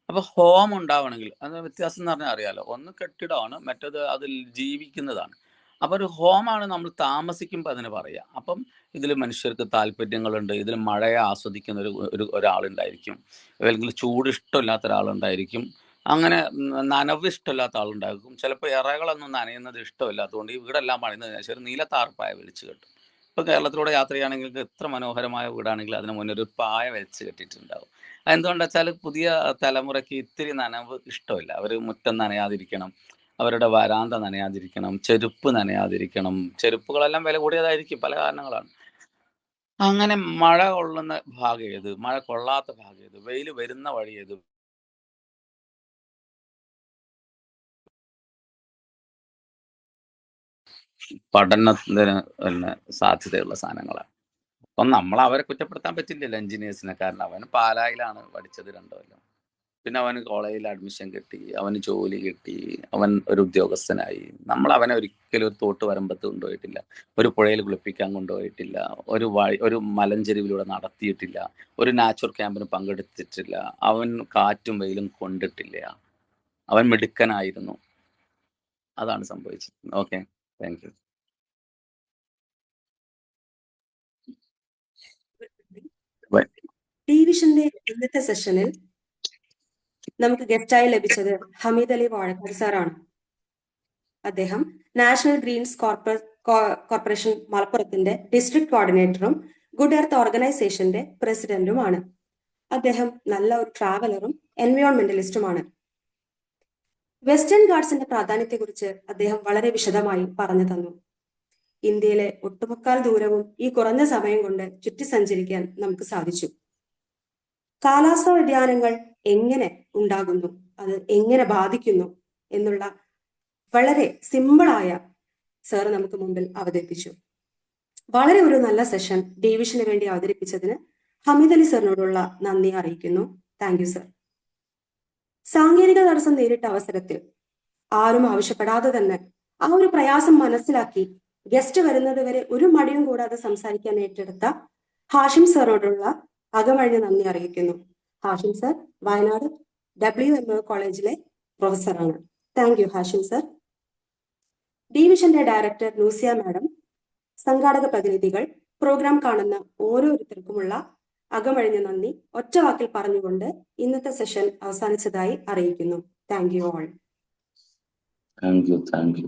അപ്പോൾ ഹോം ഉണ്ടാവണമെങ്കിൽ അത് വ്യത്യാസം എന്ന് പറഞ്ഞാൽ അറിയാലോ, ഒന്ന് കെട്ടിടമാണ്, മറ്റേത് അതിൽ ജീവിക്കുന്നതാണ്. അപ്പോൾ ഒരു ഹോമാണ് നമ്മൾ താമസിക്കുമ്പോൾ അതിന് പറയാം. അപ്പം ഇതിൽ മനുഷ്യർക്ക് താല്പര്യങ്ങളുണ്ട്, ഇതിൽ മഴയെ ആസ്വദിക്കുന്ന ഒരാളുണ്ടായിരിക്കും, അല്ലെങ്കിൽ ചൂട് ഇഷ്ടമില്ലാത്ത ഒരാളുണ്ടായിരിക്കും, അങ്ങനെ നനവ് ഇഷ്ടമില്ലാത്ത ആളുണ്ടായിരിക്കും, ചിലപ്പോൾ ഇറകളൊന്നും നനയുന്നത് ഇഷ്ടമില്ലാത്തതുകൊണ്ട് ഈ വീടെല്ലാം പണിയുന്നത് ശരി നീലത്താർപ്പായ വലിച്ചു കെട്ടും. ഇപ്പോൾ കേരളത്തിലൂടെ യാത്ര ചെയ്യുകയാണെങ്കിൽ എത്ര മനോഹരമായ വീടാണെങ്കിൽ അതിന് മുന്നേ ഒരു പായ വലിച്ചു കെട്ടിയിട്ടുണ്ടാവും. എന്തുകൊണ്ടാ വെച്ചാൽ പുതിയ തലമുറയ്ക്ക് ഇത്തിരി നനവ് ഇഷ്ടമില്ല. അവർ മുറ്റം നനയാതിരിക്കണം, അവരുടെ വരാന്ത നനയാതിരിക്കണം, ചെരുപ്പ് നനയാതിരിക്കണം. ചെരുപ്പുകളെല്ലാം വില കൂടിയതായിരിക്കും, പല കാരണങ്ങളാണ്. അങ്ങനെ മഴ കൊള്ളുന്ന ഭാഗം ഏത്, മഴ കൊള്ളാത്ത ഭാഗം ഏത്, വെയിൽ വരുന്ന വഴി ഏത്, പഠനത്തിന് തന്നെ സാധ്യതയുള്ള സാധനങ്ങളാണ്. അപ്പം നമ്മൾ അവരെ കുറ്റപ്പെടുത്താൻ പറ്റില്ലല്ലോ എഞ്ചിനീയേഴ്സിനെ. കാരണം അവൻ പാലായിലാണ് പഠിച്ചത് 2 കൊല്ലം, പിന്നെ അവന് കോളേജിൽ അഡ്മിഷൻ കിട്ടി, അവന് ജോലി കിട്ടി, അവൻ ഒരു ഉദ്യോഗസ്ഥനായി. നമ്മൾ അവനെ ഒരിക്കലും ഒരു തോട്ട് വരമ്പത്ത് കൊണ്ടുപോയിട്ടില്ല, ഒരു പുഴയിൽ കുളിപ്പിക്കാൻ കൊണ്ടുപോയിട്ടില്ല, ഒരു മലഞ്ചെരുവിലൂടെ നടത്തിയിട്ടില്ല, ഒരു നാച്ചുറൽ ക്യാമ്പിന് പങ്കെടുത്തിട്ടില്ല. അവൻ കാറ്റും വെയിലും കൊണ്ടിട്ടില്ല. അവൻ മിടുക്കനായിരുന്നു. അതാണ് സംഭവിച്ചത്. Okay, thank you. ബൈ. ഡിവിഷന്റെ ഇന്നത്തെ സെഷനിൽ നമുക്ക് ഗസ്റ്റായി ലഭിച്ചത് ഹമീദ് അലി വാഴക്കാട് സാറാണ്. അദ്ദേഹം നാഷണൽ ഗ്രീൻസ് കോർപ്പറേഷൻ മലപ്പുറത്തിന്റെ ഡിസ്ട്രിക്ട് കോർഡിനേറ്ററും ഗുഡ് എർത്ത് ഓർഗനൈസേഷന്റെ പ്രസിഡന്റുമാണ്. അദ്ദേഹം നല്ല ഒരു ട്രാവലറും എൻവയോൺമെന്റലിസ്റ്റുമാണ്. വെസ്റ്റേൺ ഗാർഡ്സിന്റെ പ്രാധാന്യത്തെക്കുറിച്ച് അദ്ദേഹം വളരെ വിശദമായി പറഞ്ഞു തന്നു. ഇന്ത്യയിലെ ഒട്ടുമുക്കാൽ ദൂരവും ഈ കുറഞ്ഞ സമയം കൊണ്ട് ചുറ്റി സഞ്ചരിക്കാൻ നമുക്ക് സാധിച്ചു. കാലാവസ്ഥാ വ്യതിയാനങ്ങൾ എങ്ങനെ ഉണ്ടാകുന്നു, അത് എങ്ങനെ ബാധിക്കുന്നു എന്നുള്ള വളരെ സിമ്പിളായ സാർ നമുക്ക് മുമ്പിൽ അവതരിപ്പിച്ചു. വളരെ ഒരു നല്ല സെഷൻ ഡിവിഷന് വേണ്ടി അവതരിപ്പിച്ചതിന് ഹമീദ് അലി സാറിനോടുള്ള നന്ദി അറിയിക്കുന്നു. Thank you sir. സാങ്കേതിക തടസ്സം നേരിട്ട അവസരത്തിൽ ആരും ആവശ്യപ്പെടാതെ തന്നെ ആ ഒരു പ്രയാസം മനസ്സിലാക്കി ഗസ്റ്റ് വരുന്നത് വരെ ഒരു മടിയും കൂടാതെ സംസാരിക്കാൻ ഏറ്റെടുത്ത ഹാഷിം സാറിനോടുള്ള അകമഴിഞ്ഞ നന്ദി അറിയിക്കുന്നു. ഹാഷിം സർ വയനാട് WMO കോളേജിലെ പ്രൊഫസറാണ്. Thank you Hashim sir. ഡിവിഷന്റെ ഡയറക്ടർ ലൂസിയ മാഡം, സംഘാടക പ്രതിനിധികൾ, പ്രോഗ്രാം കാണുന്ന ഓരോരുത്തർക്കുമുള്ള അകമഴിഞ്ഞ നന്ദി ഒറ്റ വാക്കിൽ പറഞ്ഞുകൊണ്ട് ഇന്നത്തെ സെഷൻ അവസാനിച്ചതായി അറിയിക്കുന്നു. Thank you all. Thank you.